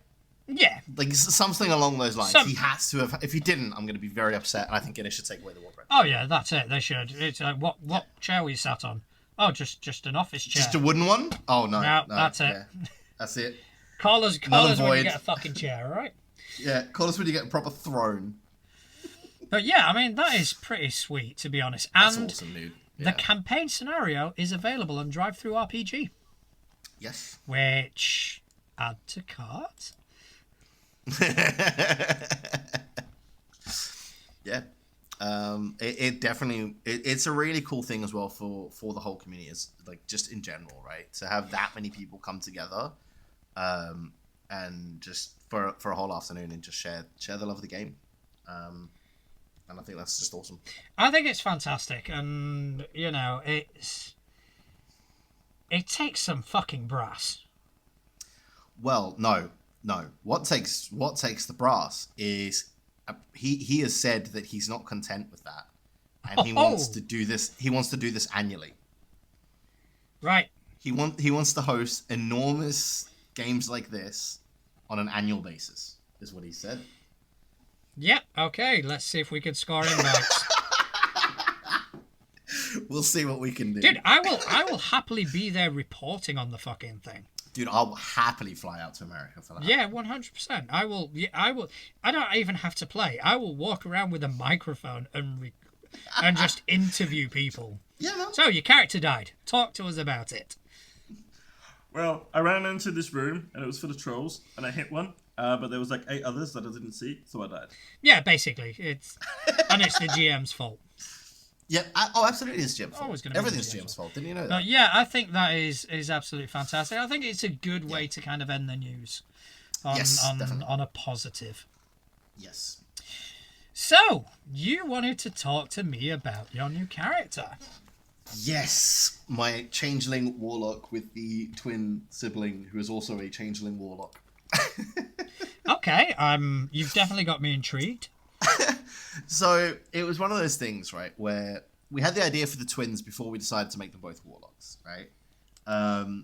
Speaker 1: Yeah,
Speaker 2: like something along those lines. He has to have. If he didn't, I'm going to be very upset, and I think Guinness should take away the war bread.
Speaker 1: Oh yeah, that's it. They should. It's like what chair were you sat on? Oh, just an office chair.
Speaker 2: Just a wooden one? Oh no,
Speaker 1: that's it.
Speaker 2: Yeah. That's it.
Speaker 1: Call us when you get a fucking chair, all right?
Speaker 2: Yeah, call us when you get a proper throne.
Speaker 1: But yeah, I mean that is pretty sweet, to be honest. And
Speaker 2: that's awesome, dude. Yeah.
Speaker 1: The campaign scenario is available on Drive-Thru RPG.
Speaker 2: Yes.
Speaker 1: Which add to cart.
Speaker 2: Yeah. It definitely it's a really cool thing as well for the whole community, is like just in general, right? To have that many people come together, and just for a whole afternoon and just share the love of the game, and I think that's just awesome.
Speaker 1: I think it's fantastic, and it takes some fucking brass.
Speaker 2: Well, no. What takes the brass is he has said that he's not content with that, and he wants to do this. He wants to do this annually.
Speaker 1: Right.
Speaker 2: He wants to host enormous games like this on an annual basis, is what he said.
Speaker 1: Yep. Okay. Let's see if we can score invites.
Speaker 2: We'll see what we can do.
Speaker 1: Dude, I will happily be there reporting on the fucking thing.
Speaker 2: Dude, I'll happily fly out to America for that.
Speaker 1: Yeah, 100%. I will. I don't even have to play. I will walk around with a microphone and just interview people.
Speaker 2: Yeah, man.
Speaker 1: So your character died. Talk to us about it.
Speaker 3: Well, I ran into this room and it was full of trolls, and I hit one, but there was like 8 others that I didn't see, so I died.
Speaker 1: Yeah, basically, it's the GM's fault.
Speaker 2: Yeah, absolutely, it's GM's fault. Everything's GM's fault. Didn't you know that?
Speaker 1: But yeah, I think that is absolutely fantastic. I think it's a good way to kind of end the news on a positive.
Speaker 2: Yes.
Speaker 1: So, you wanted to talk to me about your new character.
Speaker 2: Yes, my changeling warlock with the twin sibling who is also a changeling warlock.
Speaker 1: Okay, you've definitely got me intrigued.
Speaker 2: So it was one of those things, right, where we had the idea for the twins before we decided to make them both warlocks, right?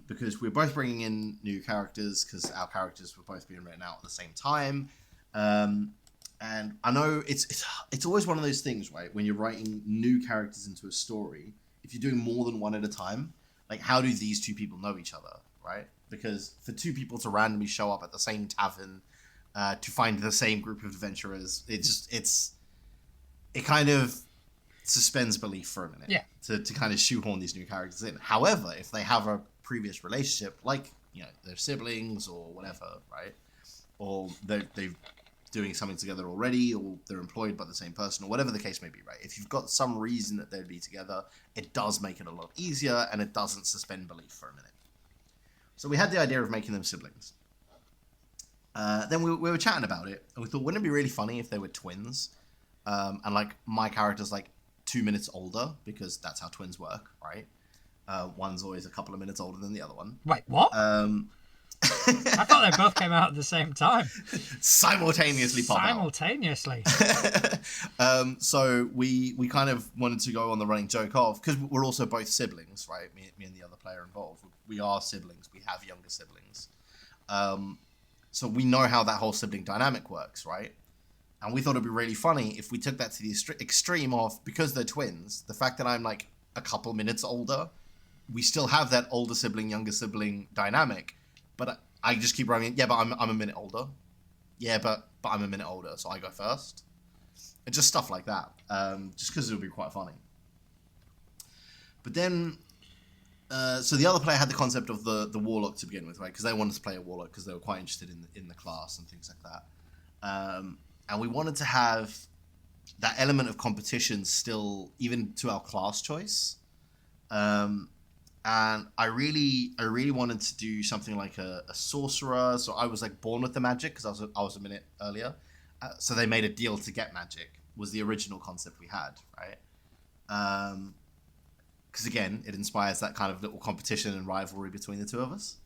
Speaker 2: Because we're both bringing in new characters, because our characters were both being written out at the same time. And I know it's always one of those things, right, when you're writing new characters into a story, if you're doing more than one at a time, like how do these two people know each other? right? Because for two people to randomly show up at the same tavern to find the same group of adventurers, it kind of suspends belief for a minute.
Speaker 1: Yeah.
Speaker 2: To kind of shoehorn these new characters in. However, if they have a previous relationship, like, you know, their siblings or whatever, right? Or they're doing something together already, or they're employed by the same person, or whatever the case may be, right? If you've got some reason that they'd be together, it does make it a lot easier, and it doesn't suspend belief for a minute. So we had the idea of making them siblings. Then we were chatting about it, and we thought, wouldn't it be really funny if they were twins? And like my character's like 2 minutes older, because that's how twins work, right? One's always a couple of minutes older than the other one.
Speaker 1: Wait, what? I thought they both came out at the same time.
Speaker 2: Simultaneously pop out.
Speaker 1: Simultaneously.
Speaker 2: So we kind of wanted to go on the running joke of, because we're also both siblings, right? Me and the other player involved. We are siblings. We have younger siblings. So we know how that whole sibling dynamic works, right? And we thought it'd be really funny if we took that to the extreme of, because they're twins, the fact that I'm like a couple minutes older, we still have that older sibling, younger sibling dynamic. But I just keep running. Yeah, but I'm a minute older. Yeah, but I'm a minute older, so I go first. And just stuff like that. Just because it would be quite funny. But then, so the other player had the concept of the Warlock to begin with, right? Because they wanted to play a Warlock because they were quite interested in the class and things like that. And we wanted to have that element of competition still, even to our class choice. And I really wanted to do something like a sorcerer. So I was like born with the magic because I was a minute earlier. So they made a deal to get magic, was the original concept we had, right? Because again, it inspires that kind of little competition and rivalry between the two of us.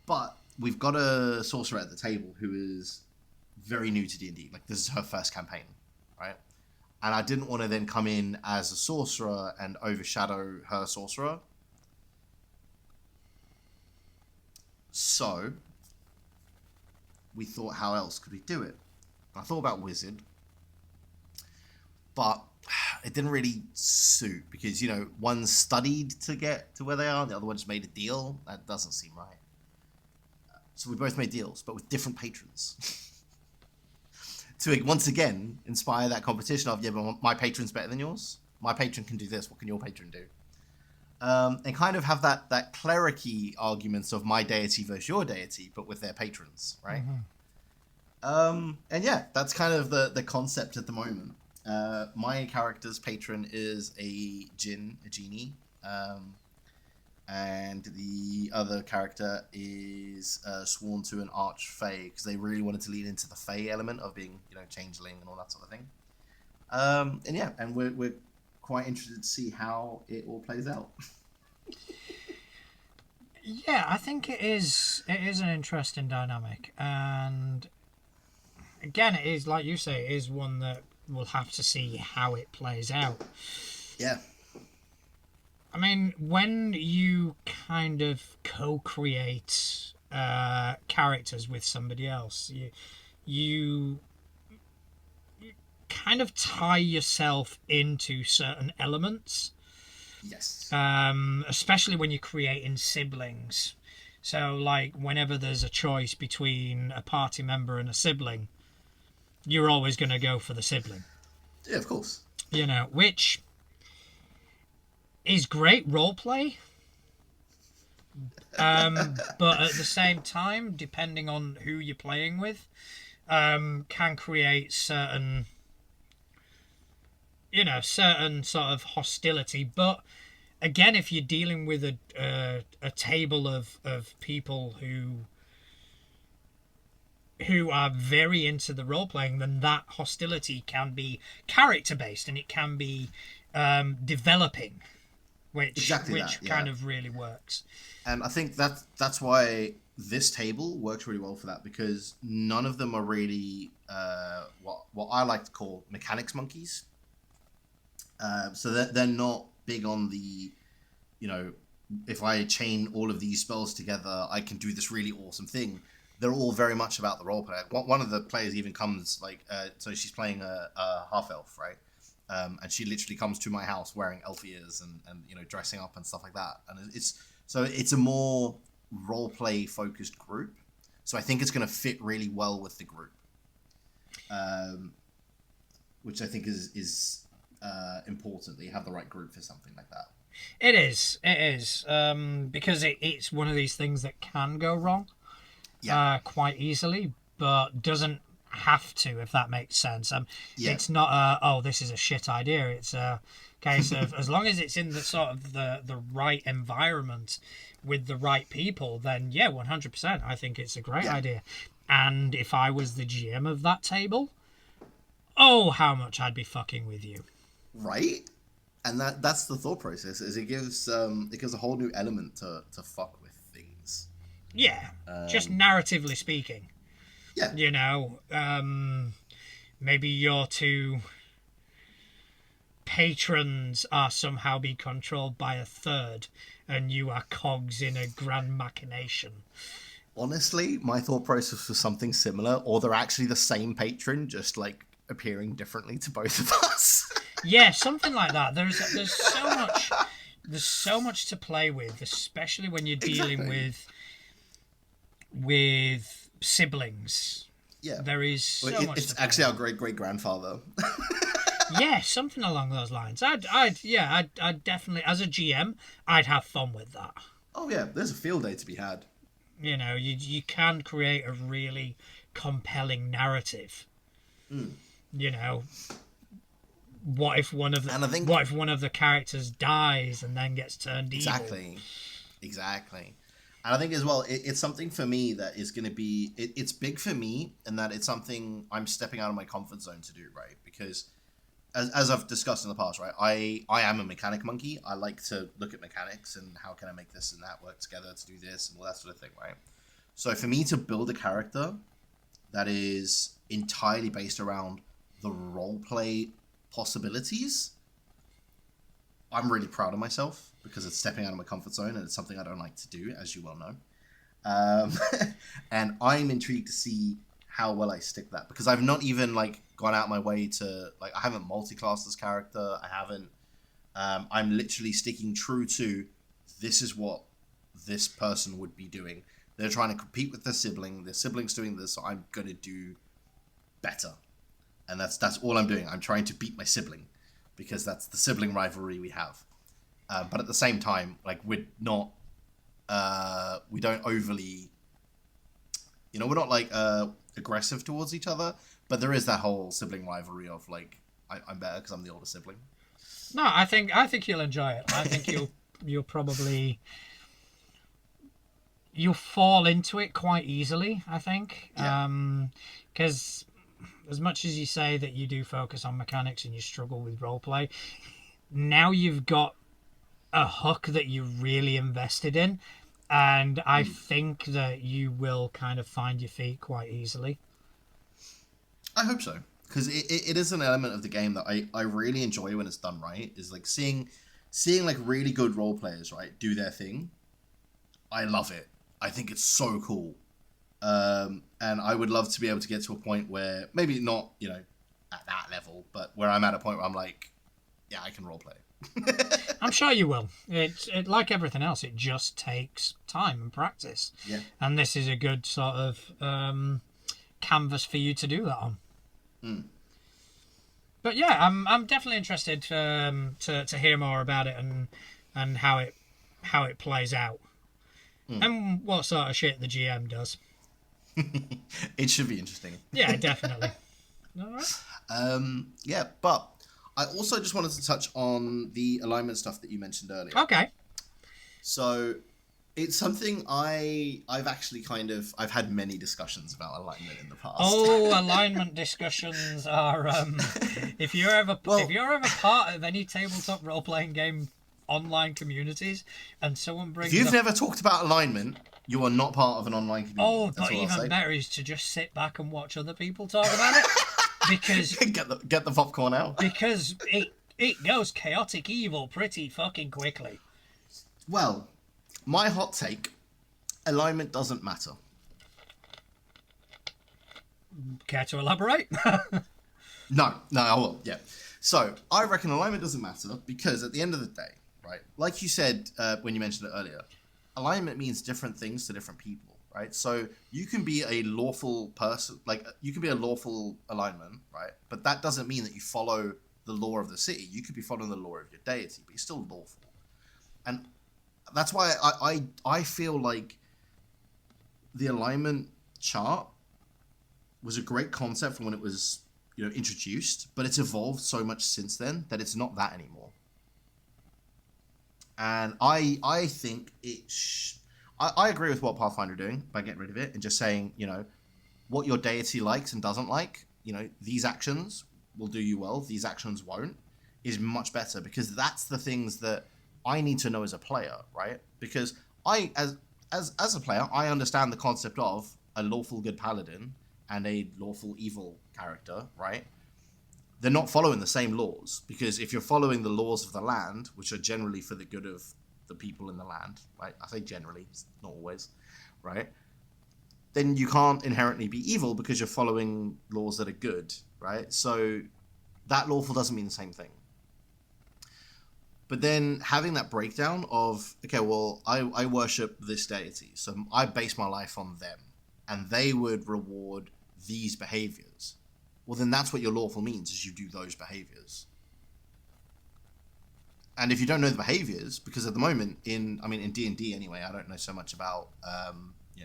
Speaker 2: But we've got a sorcerer at the table who is very new to D&D. Like, this is her first campaign, right? And I didn't want to then come in as a sorcerer and overshadow her sorcerer. So we thought, how else could we do it? I thought about wizard, but it didn't really suit because, you know, one studied to get to where they are, the other one just made a deal. That doesn't seem right. So we both made deals, but with different patrons. To once again inspire that competition of, yeah, but my patron's better than yours. My patron can do this. What can your patron do? And kind of have that cleric-y arguments of my deity versus your deity, but with their patrons, right? Mm-hmm. And yeah, that's kind of the concept at the moment. My character's patron is a genie, and the other character is sworn to an archfey because they really wanted to lean into the fey element of being, you know, changeling and all that sort of thing. And yeah, and we're quite interested to see how it all plays out.
Speaker 1: Yeah, I think it is an interesting dynamic, and again, it is, like you say, it is one that we'll have to see how it plays out.
Speaker 2: Yeah.
Speaker 1: I mean, when you kind of co-create characters with somebody else, you kind of tie yourself into certain elements.
Speaker 2: Yes.
Speaker 1: Especially when you're creating siblings. So, like, whenever there's a choice between a party member and a sibling, you're always going to go for the sibling.
Speaker 2: Yeah, of course.
Speaker 1: You know, which is great roleplay. But at the same time, depending on who you're playing with, can create certain sort of hostility. But again, if you're dealing with a table of people who are very into the role playing, then that hostility can be character based and it can be developing, which kind of really works.
Speaker 2: And I think that's why this table works really well for that, because none of them are really what I like to call mechanics monkeys. So they're not big on the, you know, if I chain all of these spells together, I can do this really awesome thing. They're all very much about the roleplay. One of the players even comes like, so she's playing a half elf, right? And she literally comes to my house wearing elf ears and you know, dressing up and stuff like that. And it's a more roleplay focused group. So I think it's going to fit really well with the group, which I think is important that you have the right group for something like that.
Speaker 1: It is, because it's one of these things that can go wrong, quite easily, but doesn't have to, if that makes sense. It's not this is a shit idea. It's a case of as long as it's in the sort of the right environment with the right people, then 100%. I think it's a great idea. And if I was the GM of that table, how much I'd be fucking with you.
Speaker 2: Right? And that's the thought process, is it gives a whole new element to fuck with things.
Speaker 1: Yeah, just narratively speaking.
Speaker 2: Yeah.
Speaker 1: You know, maybe your two patrons are somehow be controlled by a third, and you are cogs in a grand machination.
Speaker 2: Honestly, my thought process was something similar, or they're actually the same patron, just like appearing differently to both of us.
Speaker 1: Yeah, something like that. There's so much to play with, especially when you're dealing with siblings.
Speaker 2: Yeah,
Speaker 1: there is so much.
Speaker 2: It's actually our great grandfather.
Speaker 1: Yeah, something along those lines. I'd definitely, as a GM, I'd have fun with that.
Speaker 2: Oh yeah, there's a field day to be had.
Speaker 1: You know, you can create a really compelling narrative. You know, what if one of the characters dies and then gets turned evil?
Speaker 2: Exactly. And I think as well, it's something for me that is going to be it's big for me, and that it's something I'm stepping out of my comfort zone to do, right? Because as I've discussed in the past, right, I am a mechanic monkey. I like to look at mechanics and how can I make this and that work together to do this and all that sort of thing, right? So for me to build a character that is entirely based around the roleplay possibilities, I'm really proud of myself, because it's stepping out of my comfort zone and it's something I don't like to do, as you well know. And I'm intrigued to see how well I stick that, because I've not even gone out my way to I haven't multi-classed this character. I haven't. I'm literally sticking true to this is what this person would be doing. They're trying to compete with their sibling. Their sibling's doing this, so I'm gonna do better. And that's all I'm doing. I'm trying to beat my sibling, because that's the sibling rivalry we have. But at the same time, we're not, we don't overly, we're not aggressive towards each other. But there is that whole sibling rivalry of I'm better because I'm the older sibling.
Speaker 1: No, I think you'll enjoy it. I think you'll probably you'll fall into it quite easily. I think, because as much as you say that you do focus on mechanics and you struggle with roleplay, now you've got a hook that you're really invested in, and I think that you will kind of find your feet quite easily.
Speaker 2: I hope so, because it is an element of the game that I really enjoy when it's done right. Is seeing really good role players, right, do their thing. I love it. I think it's so cool. And I would love to be able to get to a point where, maybe not, at that level, but where I'm at a point where I'm I can roleplay.
Speaker 1: I'm sure you will. It like everything else, it just takes time and practice.
Speaker 2: Yeah.
Speaker 1: And this is a good sort of canvas for you to do that on. But yeah, I'm definitely interested to hear more about it and how it plays out. And what sort of shit the GM does.
Speaker 2: It should be interesting.
Speaker 1: Yeah, definitely. All right.
Speaker 2: Yeah, but I also just wanted to touch on the alignment stuff that you mentioned earlier.
Speaker 1: Okay.
Speaker 2: So it's something I've actually I've had many discussions about alignment in the past.
Speaker 1: Oh, alignment discussions are if you're ever part of any tabletop role playing game online communities and someone brings
Speaker 2: if you've never talked about alignment, you are not part of an online community.
Speaker 1: Oh, but even better is to just sit back and watch other people talk about it. Because
Speaker 2: get the popcorn out.
Speaker 1: Because it goes chaotic evil pretty fucking quickly.
Speaker 2: Well, my hot take, alignment doesn't matter.
Speaker 1: Care to elaborate?
Speaker 2: No, I will, yeah. So, I reckon alignment doesn't matter because at the end of the day, right, like you said when you mentioned it earlier, alignment means different things to different people, right? So you can be a lawful person, like you can be a lawful alignment, right? But that doesn't mean that you follow the law of the city. You could be following the law of your deity, but you're still lawful. And that's why I feel like the alignment chart was a great concept from when it was, introduced, but it's evolved so much since then that it's not that anymore. And I think I agree with what Pathfinder are doing by getting rid of it and just saying, what your deity likes and doesn't like, these actions will do you well, these actions won't, is much better, because that's the things that I need to know as a player, right? Because I, as a player, I understand the concept of a lawful good paladin and a lawful evil character, right? They're not following the same laws, because if you're following the laws of the land, which are generally for the good of the people in the land, right? I say generally, it's not always, right? Then you can't inherently be evil because you're following laws that are good, right? So that lawful doesn't mean the same thing. But then having that breakdown of, okay, well, I worship this deity, so I base my life on them, and they would reward these behaviors. Well, then that's what your lawful means, is you do those behaviors. And if you don't know the behaviors, because at the moment in D&D anyway, I don't know so much about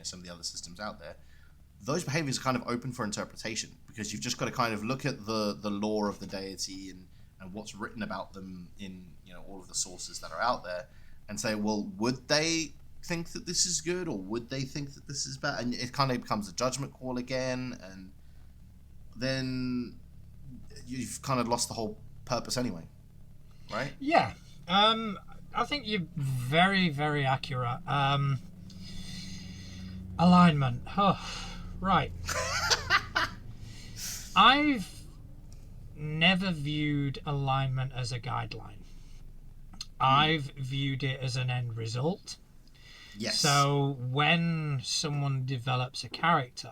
Speaker 2: some of the other systems out there, those behaviors are kind of open for interpretation, because you've just got to kind of look at the lore of the deity and what's written about them in all of the sources that are out there, and say, well, would they think that this is good, or would they think that this is bad? And it kind of becomes a judgment call again, and then you've kind of lost the whole purpose anyway, right?
Speaker 1: Yeah. I think you're very, very accurate. Alignment. Oh, right. I've never viewed alignment as a guideline. I've viewed it as an end result.
Speaker 2: Yes.
Speaker 1: So when someone develops a character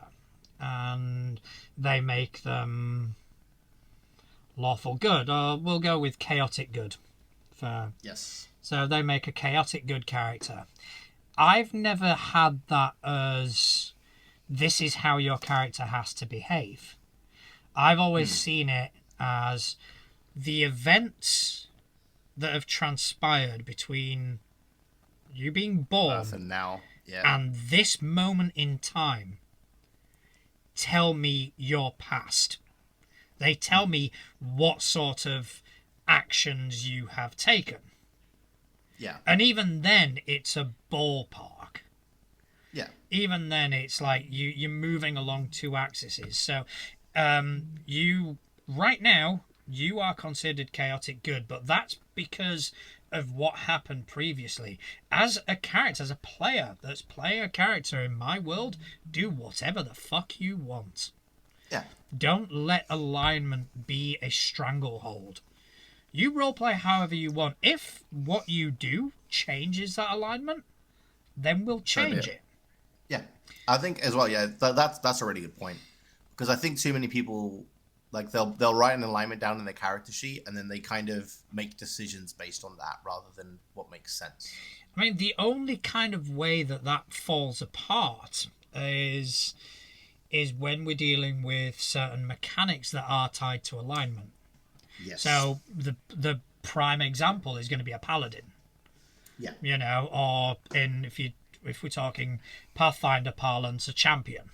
Speaker 1: and they make them lawful good, or we'll go with chaotic good.
Speaker 2: Yes.
Speaker 1: So they make a chaotic good character. I've never had that as, this is how your character has to behave. I've always seen it as the events that have transpired between you being born
Speaker 2: and now,
Speaker 1: and this moment in time tell me your past. They tell me what sort of actions you have taken.
Speaker 2: Yeah.
Speaker 1: And even then, it's a ballpark.
Speaker 2: Yeah.
Speaker 1: Even then, it's like you're moving along two axes. So right now, you are considered chaotic good, but that's because of what happened previously. As a character, as a player that's playing a character in my world, do whatever the fuck you want.
Speaker 2: Yeah.
Speaker 1: Don't let alignment be a stranglehold. You roleplay however you want. If what you do changes that alignment, then we'll change it.
Speaker 2: Yeah. I think as well, that's a really good point. Because I think too many people, like, they'll write an alignment down in their character sheet, and then they kind of make decisions based on that rather than what makes sense.
Speaker 1: I mean, the only kind of way that falls apart is when we're dealing with certain mechanics that are tied to alignment.
Speaker 2: Yes.
Speaker 1: So the prime example is going to be a paladin.
Speaker 2: Yeah.
Speaker 1: Or if we're talking Pathfinder parlance, a champion.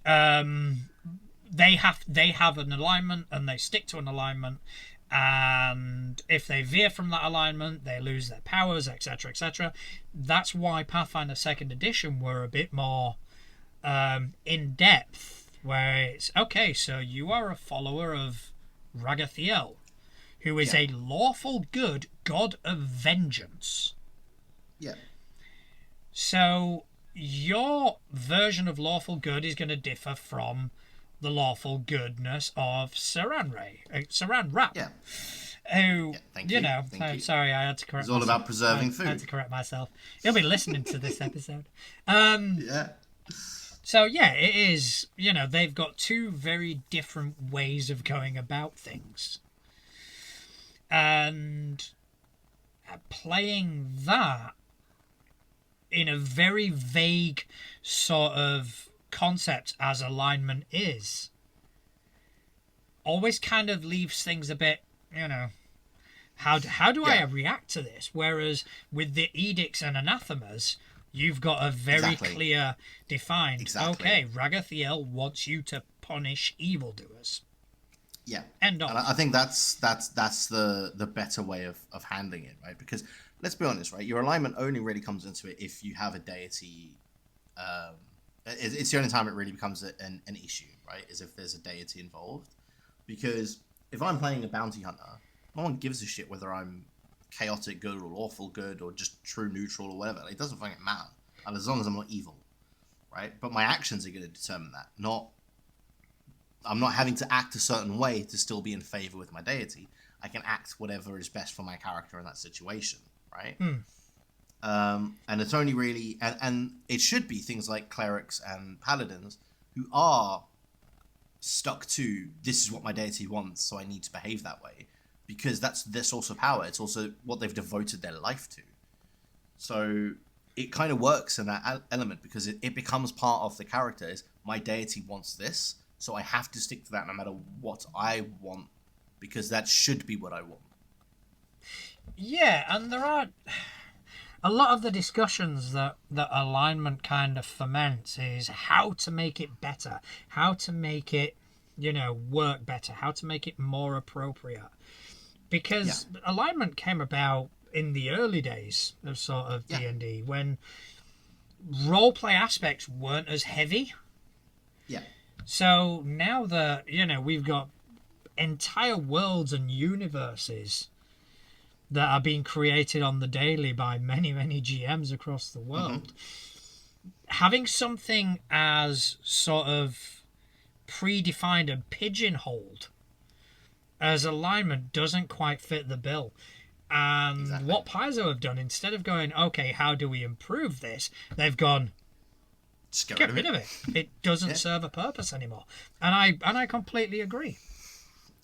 Speaker 1: They have an alignment and they stick to an alignment, and if they veer from that alignment, they lose their powers, etc., etc. That's why Pathfinder 2nd Edition were a bit more in depth, where it's okay. So you are a follower of Ragathiel, who is a lawful good god of vengeance.
Speaker 2: Yeah.
Speaker 1: So your version of lawful good is going to differ from the lawful goodness of Saran Wrap.
Speaker 2: Yeah.
Speaker 1: Who,
Speaker 2: thank you. Thank you.
Speaker 1: Sorry, I had to correct myself.
Speaker 2: It's all about preserving food.
Speaker 1: I had to correct myself. He'll be listening to this episode.
Speaker 2: Yeah.
Speaker 1: So, yeah, it is, they've got two very different ways of going about things. And playing that in a very vague sort of concept as alignment is, always kind of leaves things a bit, how do I react to this? Whereas with the edicts and anathemas, you've got a very clear, defined, okay, Ragathiel wants you to punish evildoers.
Speaker 2: Yeah.
Speaker 1: End of.
Speaker 2: And I think that's the better way of handling it, right? Because let's be honest, right? Your alignment only really comes into it if you have a deity. It's the only time it really becomes an issue, right? Is if there's a deity involved. Because if I'm playing a bounty hunter, no one gives a shit whether I'm chaotic good or lawful good or just true neutral or whatever. It doesn't fucking matter. And as long as I'm not evil, right? But my actions are going to determine that. I'm not having to act a certain way to still be in favor with my deity. I can act whatever is best for my character in that situation, right? And it's only really... And it should be things like clerics and paladins who are stuck to, this is what my deity wants, so I need to behave that way. Because that's their source of power. It's also what they've devoted their life to. So it kind of works in that element because it becomes part of the character. Is my deity wants this, so I have to stick to that no matter what I want, because that should be what I want.
Speaker 1: Yeah, and there are a lot of the discussions that alignment kind of foments is how to make it better, how to make it, work better, how to make it more appropriate. Because alignment came about in the early days of sort of D&D when roleplay aspects weren't as heavy.
Speaker 2: Yeah.
Speaker 1: So now that, we've got entire worlds and universes that are being created on the daily by many, many GMs across the world, having something as sort of predefined and pigeonholed as alignment doesn't quite fit the bill. And what Paizo have done, instead of going, okay, how do we improve this? They've gone,
Speaker 2: just
Speaker 1: get rid of it. It doesn't serve a purpose anymore. And I completely agree.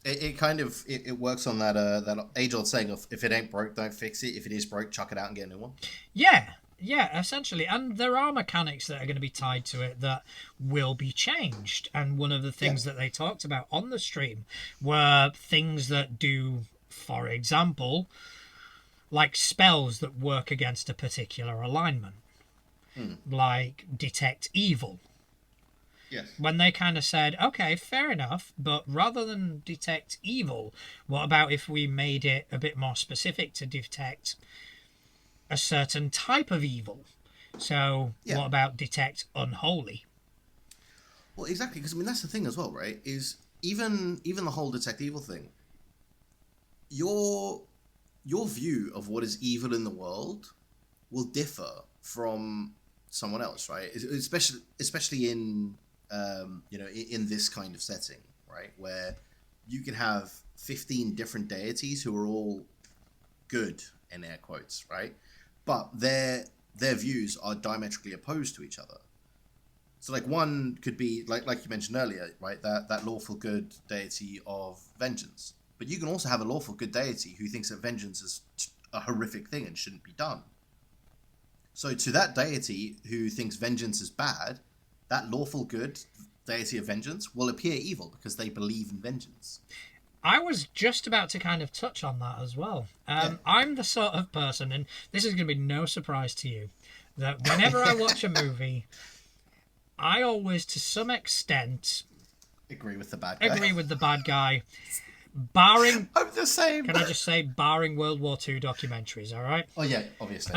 Speaker 2: It kind of it works on that age-old saying of, if it ain't broke, don't fix it. If it is broke, chuck it out and get a new one.
Speaker 1: Yeah, essentially. And there are mechanics that are going to be tied to it that will be changed. And one of the things that they talked about on the stream were things that do, for example, like spells that work against a particular alignment. Like detect evil.
Speaker 2: Yes.
Speaker 1: When they kind of said, okay, fair enough, but rather than detect evil, what about if we made it a bit more specific to detect a certain type of evil? So what about detect unholy?
Speaker 2: Well, exactly, because that's the thing as well, right? Is even the whole detect evil thing. Your view of what is evil in the world will differ from someone else, right? Especially in in this kind of setting, right, where you can have 15 different deities who are all good in air quotes, right? But their views are diametrically opposed to each other. So like one could be like you mentioned earlier, right? That lawful good deity of vengeance. But you can also have a lawful good deity who thinks that vengeance is a horrific thing and shouldn't be done. So to that deity who thinks vengeance is bad, that lawful good deity of vengeance will appear evil because they believe in vengeance.
Speaker 1: I was just about to kind of touch on that as well. I'm the sort of person, and this is going to be no surprise to you, that whenever I watch a movie, I always, to some extent,
Speaker 2: agree with the bad guy.
Speaker 1: Barring...
Speaker 2: I'm the same.
Speaker 1: Can I just say, barring World War II documentaries, all right?
Speaker 2: Oh, yeah, obviously.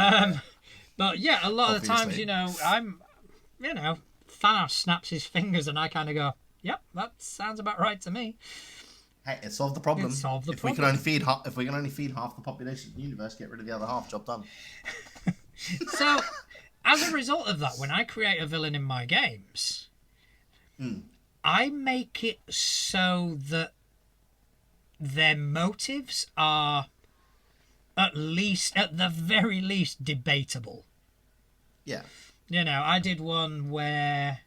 Speaker 1: But yeah, a lot of the times, I'm, Thanos snaps his fingers and I kind of go, yep, that sounds about right to me.
Speaker 2: Hey, it solved the problem. If we can only feed half the population of the universe, get rid of the other half, job done.
Speaker 1: So, as a result of that, when I create a villain in my games, I make it so that their motives are at the very least debatable.
Speaker 2: Yeah.
Speaker 1: I did one where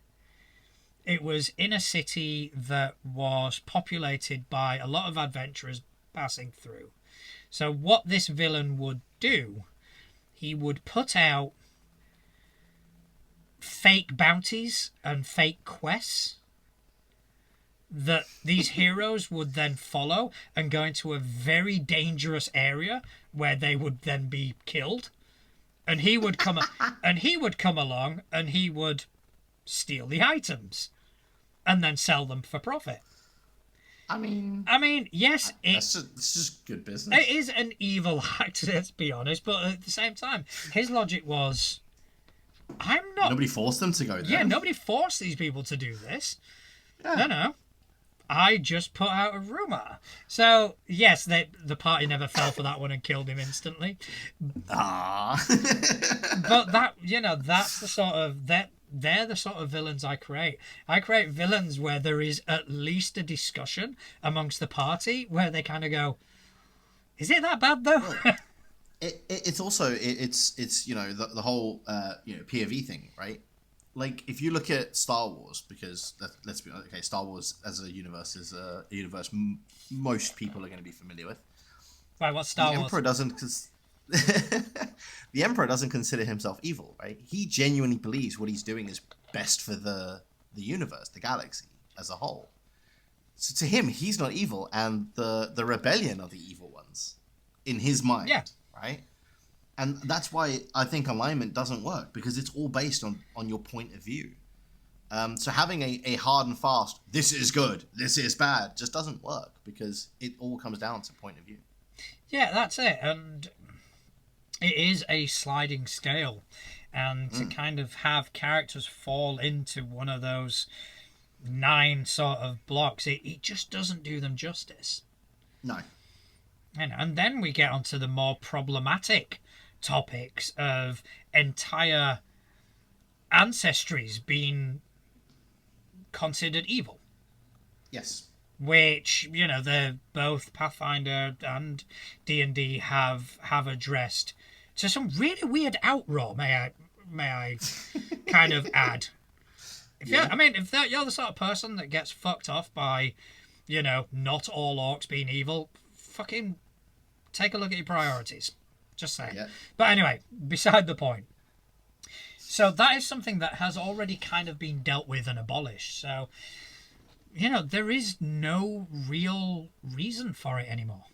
Speaker 1: it was in a city that was populated by a lot of adventurers passing through. So what this villain would do, he would put out fake bounties and fake quests that these heroes would then follow and go into a very dangerous area where they would then be killed. And he would come along and he would steal the items and then sell them for profit.
Speaker 2: I mean,
Speaker 1: yes,
Speaker 2: it's just good business.
Speaker 1: It is an evil act, let's be honest, but at the same time, his logic was,
Speaker 2: Nobody forced them to go there.
Speaker 1: Yeah, nobody forced these people to do this.
Speaker 2: Yeah.
Speaker 1: No. I just put out a rumour. So, yes, the party never fell for that one and killed him instantly.
Speaker 2: Ah.
Speaker 1: But that's the sort of... They're the sort of villains I create. I create villains where there is at least a discussion amongst the party where they kind of go, is it that bad though?
Speaker 2: Well, it's also the whole POV thing, right? Like if you look at Star Wars, because let's be honest, okay, Star Wars as a universe is a universe most people are going to be familiar with.
Speaker 1: Right, what's Star Wars?
Speaker 2: The Emperor doesn't consider himself evil, right? He genuinely believes what he's doing is best for the universe, the galaxy as a whole. So to him, he's not evil, and the rebellion are the evil ones in his mind, right? And that's why I think alignment doesn't work, because it's all based on your point of view. So having a hard and fast, this is good, this is bad, just doesn't work, because it all comes down to point of view.
Speaker 1: Yeah, that's it. And it is a sliding scale. And to kind of have characters fall into one of those 9 sort of blocks, it just doesn't do them justice.
Speaker 2: No.
Speaker 1: And then we get onto the more problematic topics of entire ancestries being considered evil.
Speaker 2: Yes.
Speaker 1: Which, they're both Pathfinder and D&D have addressed to some really weird outroar, may I kind of add. If you're the sort of person that gets fucked off by, not all orcs being evil, fucking take a look at your priorities. Just saying. Yeah. But anyway, beside the point. So that is something that has already kind of been dealt with and abolished. So, there is no real reason for it anymore.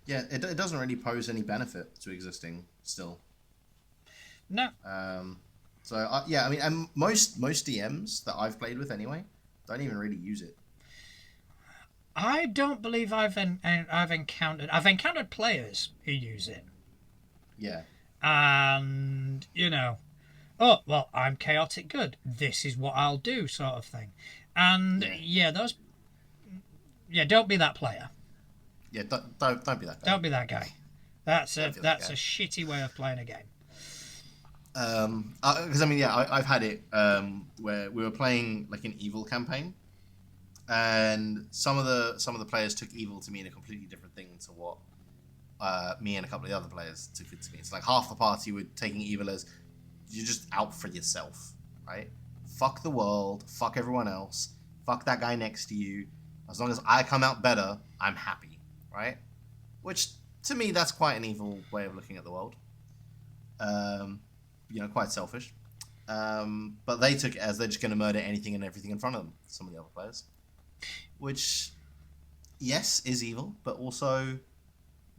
Speaker 2: Yeah, it doesn't really pose any benefit to existing still.
Speaker 1: No.
Speaker 2: And most DMs that I've played with anyway don't even really use it.
Speaker 1: I don't believe I've encountered players who use it.
Speaker 2: Yeah.
Speaker 1: And, oh, well, I'm chaotic good. This is what I'll do, sort of thing. And, don't be that player.
Speaker 2: Yeah, don't be that guy.
Speaker 1: Don't be that guy. That's a shitty way of playing a game.
Speaker 2: Because I've had it where we were playing like an evil campaign, and some of the players took evil to mean a completely different thing to what me and a couple of the other players took it to mean. It's like half the party were taking evil as you're just out for yourself, right? Fuck the world, fuck everyone else, fuck that guy next to you. As long as I come out better, I'm happy, right? Which to me, that's quite an evil way of looking at the world. Quite selfish. But they took it as they're just going to murder anything and everything in front of them, some of the other players. Which, yes, is evil, but also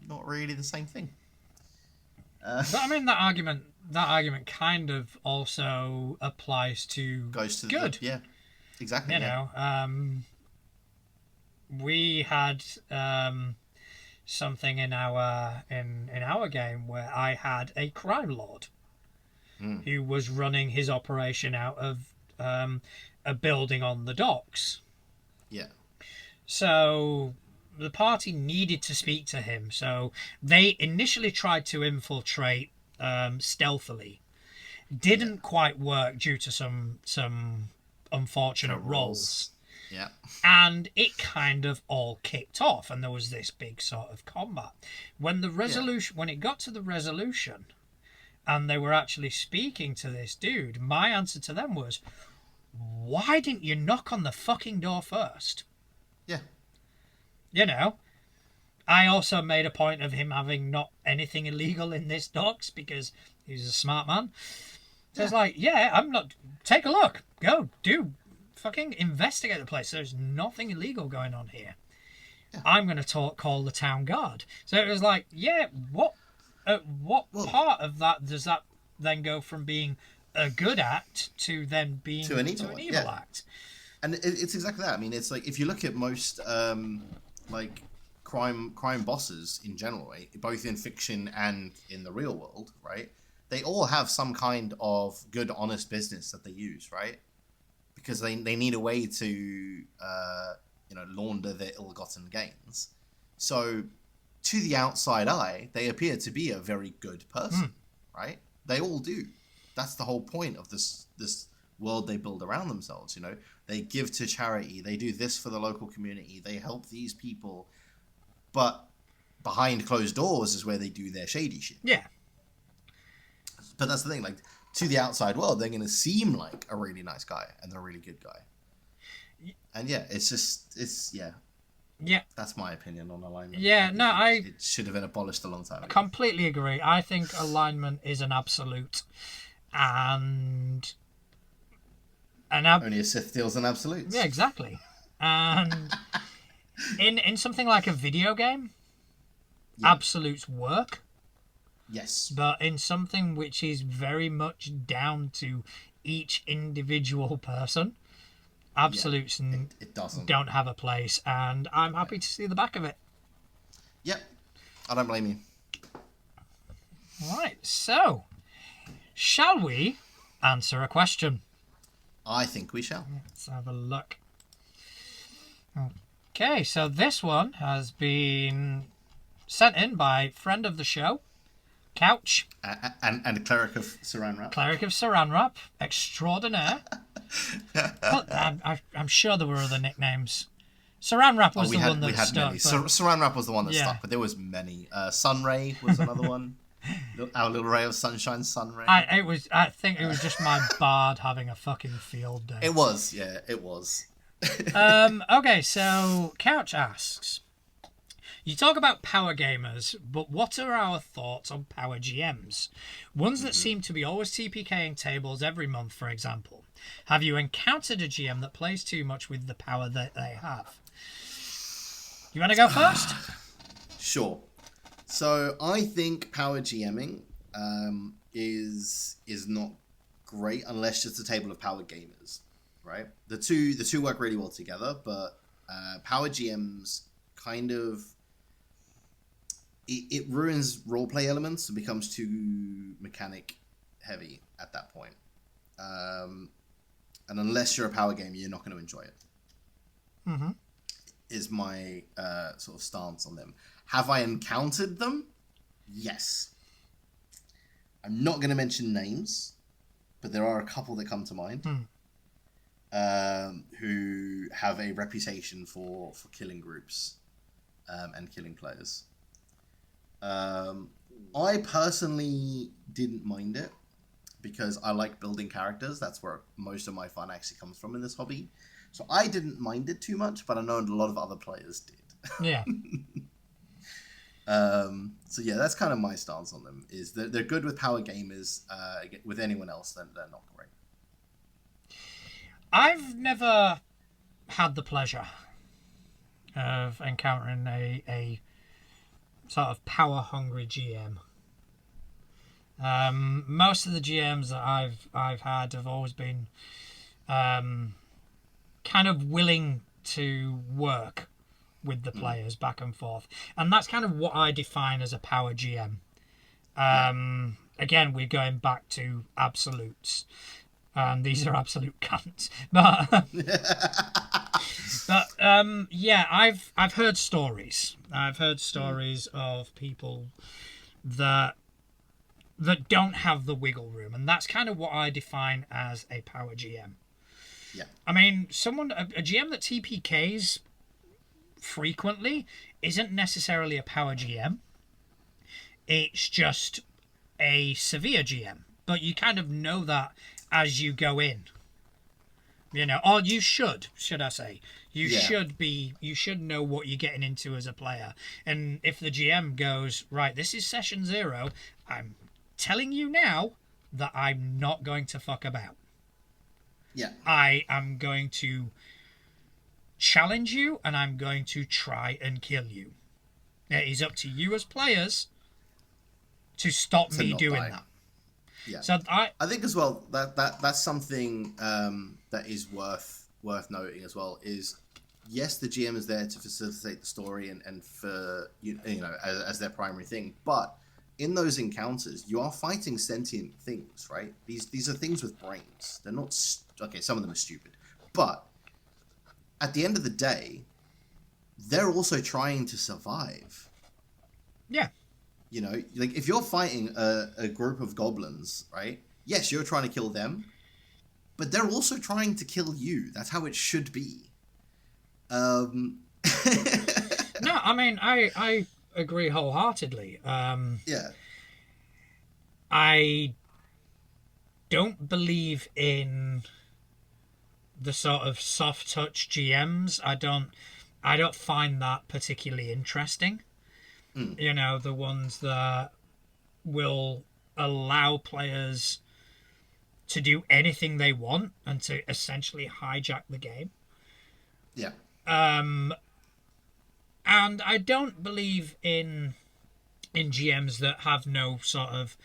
Speaker 2: not really the same thing.
Speaker 1: But that argument kind of also applies to
Speaker 2: goes to
Speaker 1: good.
Speaker 2: Yeah, exactly.
Speaker 1: We had something in our game where I had a crime lord who was running his operation out of a building on the docks.
Speaker 2: Yeah.
Speaker 1: So the party needed to speak to him. So they initially tried to infiltrate stealthily. Didn't quite work due to some unfortunate rolls.
Speaker 2: Yeah.
Speaker 1: And it kind of all kicked off, and there was this big sort of combat. When it got to the resolution, and they were actually speaking to this dude, my answer to them was, why didn't you knock on the fucking door first?
Speaker 2: Yeah.
Speaker 1: I also made a point of him having not anything illegal in this docks because he's a smart man. So it's like, I'm not take a look. Go do fucking investigate the place. There's nothing illegal going on here. Yeah. I'm going to call the town guard. So it was like, yeah, what part of that does that then go from being a good act to then being to an evil act?
Speaker 2: And it's exactly that. I mean, it's like if you look at most like crime bosses in general, right? Both in fiction and in the real world, right? They all have some kind of good, honest business that they use, right? Because they need a way to launder their ill-gotten gains. So, to the outside eye, they appear to be a very good person, right? They all do. That's the whole point of this world they build around themselves. You know, they give to charity. They do this for the local community. They help these people, but behind closed doors is where they do their shady shit.
Speaker 1: Yeah.
Speaker 2: But that's the thing. Like, to the outside world, they're going to seem like a really nice guy and a really good guy. And yeah,
Speaker 1: yeah.
Speaker 2: That's my opinion on alignment.
Speaker 1: Yeah,
Speaker 2: it should have been abolished a long time ago.
Speaker 1: Completely agree. I think alignment is an absolute, and
Speaker 2: only a Sith deals in absolutes.
Speaker 1: Yeah, exactly. And in something like a video game, absolutes work.
Speaker 2: Yes.
Speaker 1: But in something which is very much down to each individual person, absolutes
Speaker 2: it doesn't.
Speaker 1: Don't have a place, and I'm happy to see the back of it.
Speaker 2: Yep. I don't blame you.
Speaker 1: Right, so shall we answer a question?
Speaker 2: I think we shall.
Speaker 1: Let's have a look. Okay, so this one has been sent in by friend of the show, Couch.
Speaker 2: And a cleric of Saran Wrap.
Speaker 1: Cleric of Saran Wrap, extraordinaire. Well, I'm sure there were other nicknames. Saran Wrap was one that stuck.
Speaker 2: Saran Wrap was the one that stuck, but there was many. Sunray was another one. Our little ray of sunshine, Sunray.
Speaker 1: I think it was just my bard having a fucking field day.
Speaker 2: It was, yeah, it was.
Speaker 1: Okay, so Couch asks, you talk about power gamers, but what are our thoughts on power GMs? Ones that seem to be always TPKing tables every month, for example. Have you encountered a GM that plays too much with the power that they have? You want to go first?
Speaker 2: Sure. So I think power GMing is not great unless it's a table of power gamers, right? The two work really well together, but power GMs kind of it ruins roleplay elements and becomes too mechanic heavy at that point. And unless you're a power gamer, you're not going to enjoy it.
Speaker 1: Mm-hmm.
Speaker 2: Is my sort of stance on them. Have I encountered them? Yes. I'm not going to mention names, but there are a couple that come to mind who have a reputation for killing groups and killing players. I personally didn't mind it because I like building characters. That's where most of my fun actually comes from in this hobby. So I didn't mind it too much, but I know a lot of other players did.
Speaker 1: Yeah.
Speaker 2: So yeah, that's kind of my stance on them. Is they're good with power gamers. With anyone else, then they're not great.
Speaker 1: I've never had the pleasure of encountering a sort of power hungry GM. Most of the GMs that I've had have always been kind of willing to work with the players back and forth, and that's kind of what I define as a power GM. Again, we're going back to absolutes. These are absolute cunts, yeah, I've heard stories. I've heard stories of people that don't have the wiggle room, and that's kind of what I define as a power GM.
Speaker 2: Yeah.
Speaker 1: I mean, a GM that TPKs frequently isn't necessarily a power GM. It's just a severe GM, but you kind of know that as you go in. You know, or you should I say. You should know what you're getting into as a player. And if the GM goes, right, this is session 0, I'm telling you now that I'm not going to fuck about.
Speaker 2: Yeah.
Speaker 1: I am going to challenge you, and I'm going to try and kill you. It is up to you as players to stop
Speaker 2: To
Speaker 1: me
Speaker 2: not
Speaker 1: doing
Speaker 2: die.
Speaker 1: that.
Speaker 2: Yeah.
Speaker 1: So
Speaker 2: I think as well that's something that is worth noting as well. Is yes, the GM is there to facilitate the story and for as their primary thing, but in those encounters, you are fighting sentient things, right? These are things with brains. They're not okay. Some of them are stupid, but at the end of the day, they're also trying to survive.
Speaker 1: yeah,
Speaker 2: Like if you're fighting a group of goblins, right? Yes, you're trying to kill them, but they're also trying to kill you. That's how it should be. Um,
Speaker 1: no, I mean I agree wholeheartedly.
Speaker 2: yeah,
Speaker 1: I don't believe in the sort of soft touch GMs. I don't find that particularly interesting. The ones that will allow players to do anything they want and to essentially hijack the game.
Speaker 2: yeah,
Speaker 1: And I don't believe in GMs that have no sort of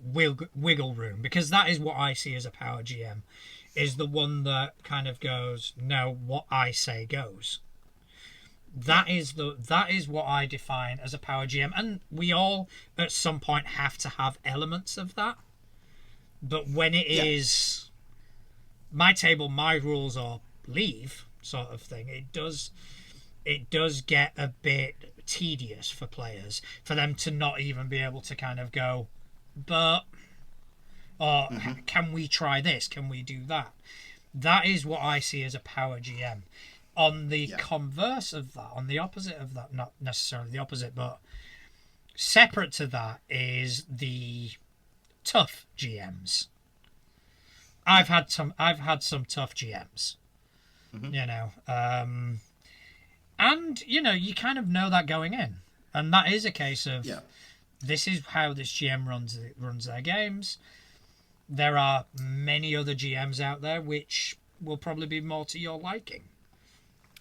Speaker 1: wiggle room, because that is what I see as a power GM, is the one that kind of goes, no, what I say goes. That is what I define as a power GM, and we all at some point have to have elements of that. But when it
Speaker 2: yeah,
Speaker 1: is my table, my rules, or leave sort of thing, it does get a bit tedious for players, for them to not even be able to kind of go, but, or can we try this? Can we do that? That is what I see as a power GM. On the
Speaker 2: yeah,
Speaker 1: converse of that, on the opposite of that, not necessarily the opposite, but separate to that, is the tough GMs. I've had some tough GMs, you know, and you kind of know that going in, and that is a case of
Speaker 2: yeah.
Speaker 1: this is how this GM runs their games. There are many other GMs out there which will probably be more to your liking.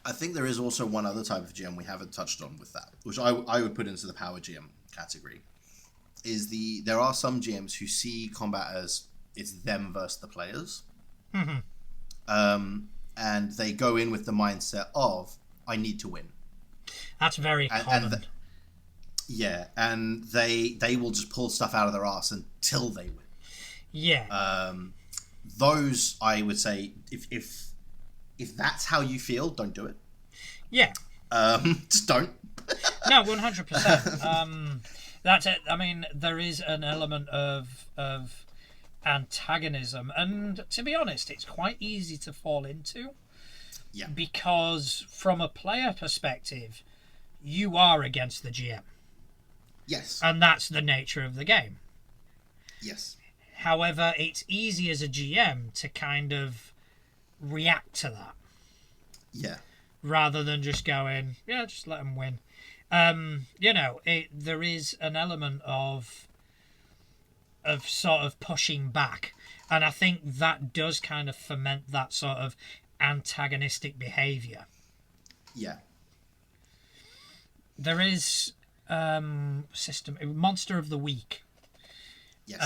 Speaker 2: I think there is also one other type of GM we haven't touched on with that, which I would put into the power GM category. There are some GMs who see combat as it's them versus the players, and they go in with the mindset of I need to win,
Speaker 1: That's very common.
Speaker 2: yeah, and they will just pull stuff out of their ass until they win.
Speaker 1: Yeah.
Speaker 2: Those I would say if that's how you feel, don't do it.
Speaker 1: Yeah.
Speaker 2: Just don't.
Speaker 1: No, 100%. That's it. I mean, there is an element of antagonism, and to be honest, it's quite easy to fall into.
Speaker 2: Yeah.
Speaker 1: Because from a player perspective, you are against the GM,
Speaker 2: Yes.
Speaker 1: and that's the nature of the game.
Speaker 2: Yes.
Speaker 1: However, it's easy as a GM to kind of react to that
Speaker 2: Yeah.
Speaker 1: rather than just going, yeah, just let them win. There is an element of sort of pushing back, and I think that does kind of foment that sort of antagonistic behavior.
Speaker 2: Yeah.
Speaker 1: There is system monster of the week.
Speaker 2: Yes.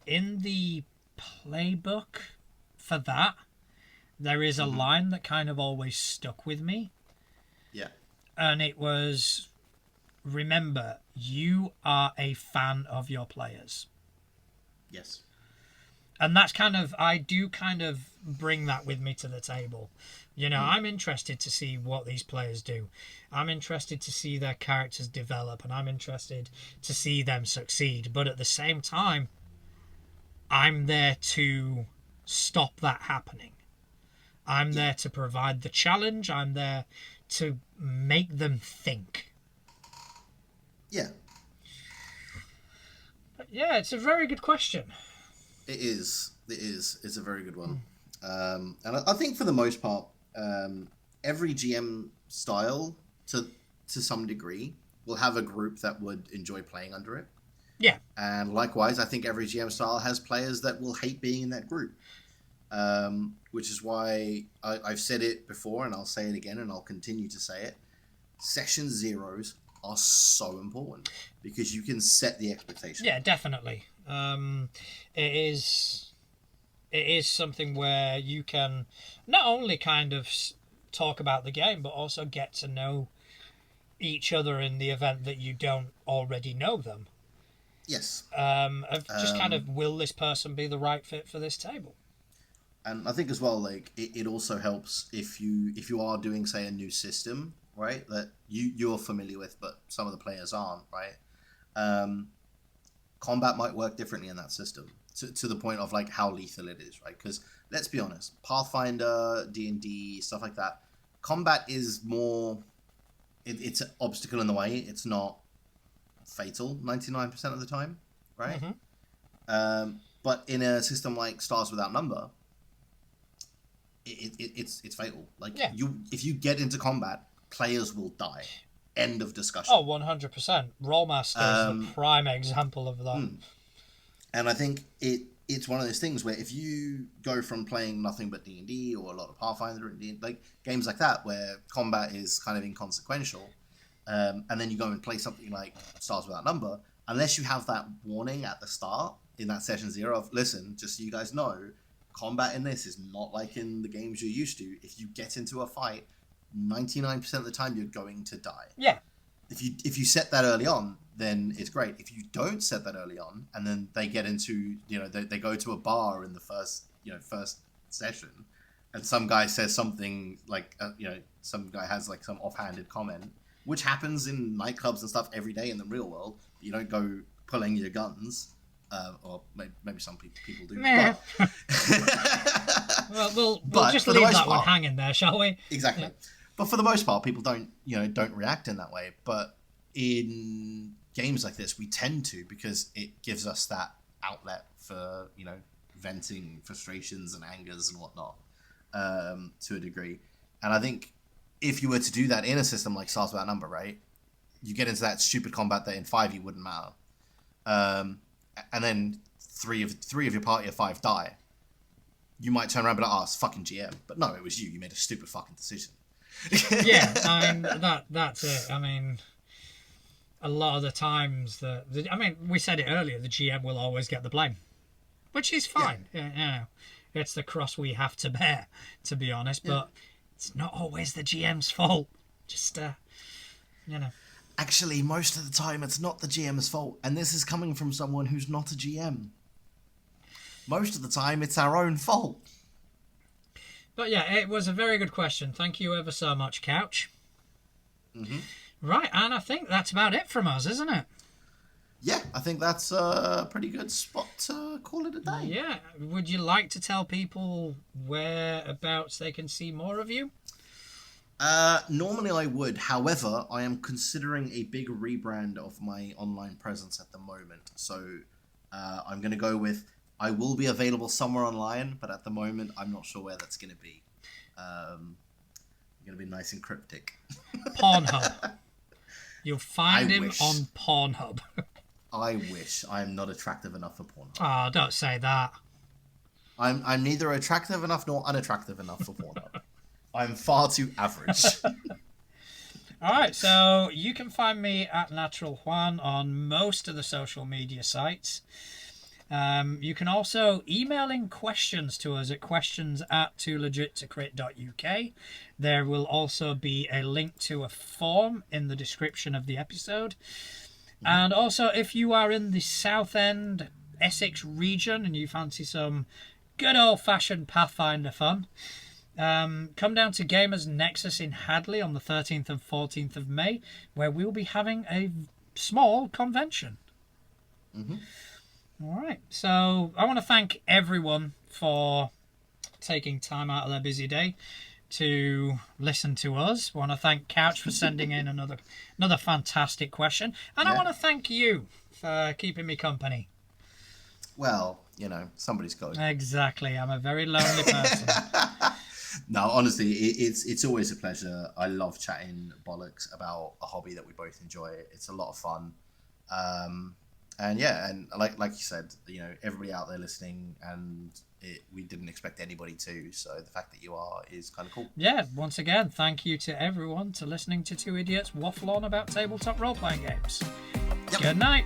Speaker 1: In the playbook for that, there is a line that kind of always stuck with me,
Speaker 2: Yeah.
Speaker 1: and it was, remember, you are a fan of your players.
Speaker 2: Yes.
Speaker 1: And that's I do kind of bring that with me to the table. I'm interested to see what these players do. I'm interested to see their characters develop, and I'm interested to see them succeed. But at the same time, I'm there to stop that happening. I'm there to provide the challenge. I'm there to make them think.
Speaker 2: Yeah.
Speaker 1: But yeah, it's a very good question.
Speaker 2: It is. It is. It's a very good one. And I think for the most part, every GM style, to some degree, will have a group that would enjoy playing under it.
Speaker 1: Yeah.
Speaker 2: And likewise, I think every GM style has players that will hate being in that group. which is why I've said it before and I'll say it again and I'll continue to say it. Session zeros are so important because you can set the expectation.
Speaker 1: Yeah, definitely. It is something where you can not only kind of talk about the game, but also get to know each other in the event that you don't already know them.
Speaker 2: Yes.
Speaker 1: Of just kind of, will this person be the right fit for this table?
Speaker 2: And I think as well, like it also helps if you are doing, say, a new system, right, that you're familiar with, but some of the players aren't, right? Combat might work differently in that system to the point of like how lethal it is, right? Because let's be honest, Pathfinder, D&D, stuff like that, combat is more. It's an obstacle in the way. It's not fatal 99% of the time, right?
Speaker 1: Mm-hmm.
Speaker 2: But in a system like Stars Without Number, it's fatal. Like if you get into combat, players will die. End of discussion.
Speaker 1: Oh, 100%. Rollmaster is the prime example of that.
Speaker 2: And I think it's one of those things where if you go from playing nothing but D&D or a lot of Pathfinder and D&D, like games like that where combat is kind of inconsequential, and then you go and play something like Stars Without Number, unless you have that warning at the start in that session zero of, listen, just so you guys know, combat in this is not like in the games you're used to. If you get into a fight, 99% of the time you're going to die.
Speaker 1: Yeah.
Speaker 2: If you set that early on, then it's great. If you don't set that early on, and then they get into, they go to a bar in the first session, and some guy says something like, some guy has like some offhanded comment, which happens in nightclubs and stuff every day in the real world. You don't go pulling your guns, or maybe some people do.
Speaker 1: Nah. Well, we'll just leave that one hanging there, shall we?
Speaker 2: Exactly. Yeah. But for the most part, people don't react in that way. But in games like this, we tend to, because it gives us that outlet for, venting frustrations and angers and whatnot, to a degree. And I think if you were to do that in a system like Stars Without Number, right, you get into that stupid combat that in 5e wouldn't matter. And then three of your party of 5 die. You might turn around and be like, oh, it's fucking GM. But no, it was you. You made a stupid fucking decision.
Speaker 1: Yeah, I mean, that's it. I mean, a lot of the times, we said it earlier, the GM will always get the blame, which is fine. Yeah. It's the cross we have to bear, to be honest, but it's not always the GM's fault. Just,
Speaker 2: Actually, most of the time, it's not the GM's fault, and this is coming from someone who's not a GM. Most of the time, it's our own fault.
Speaker 1: But yeah, it was a very good question. Thank you ever so much, Couch.
Speaker 2: Mm-hmm.
Speaker 1: Right, and I think that's about it from us, isn't it?
Speaker 2: Yeah, I think that's a pretty good spot to call it a day.
Speaker 1: Yeah. Would you like to tell people whereabouts they can see more of you?
Speaker 2: Normally I would. However, I am considering a big rebrand of my online presence at the moment. So I'm going to go with, I will be available somewhere online, but at the moment, I'm not sure where that's going to be. I'm going to be nice and cryptic.
Speaker 1: Pornhub. You'll find him on Pornhub.
Speaker 2: I wish. I am not attractive enough for Pornhub.
Speaker 1: Oh, don't say that.
Speaker 2: I'm neither attractive enough nor unattractive enough for Pornhub. I'm far too average.
Speaker 1: Alright, so you can find me at Natural Juan on most of the social media sites. You can also email in questions to us at questions@toolegit2crit.uk. There will also be a link to a form in the description of the episode. And also, if you are in the South End, Essex region and you fancy some good old-fashioned Pathfinder fun, come down to Gamers Nexus in Hadley on the 13th and 14th of May, where we'll be having a small convention.
Speaker 2: Mm-hmm.
Speaker 1: All right, so I want to thank everyone for taking time out of their busy day to listen to us. I want to thank Couch for sending in another fantastic question, and I want to thank you for keeping me company.
Speaker 2: Well, somebody's got to.
Speaker 1: Exactly, I'm a very lonely person.
Speaker 2: No, honestly, it's always a pleasure. I love chatting bollocks about a hobby that we both enjoy. It's a lot of fun. And yeah, and like you said, you know, everybody out there listening, and we didn't expect anybody to. So the fact that you are is kind of cool.
Speaker 1: Yeah, once again, thank you to everyone to listening to two idiots waffle on about tabletop role-playing games.
Speaker 2: Yep.
Speaker 1: Good night.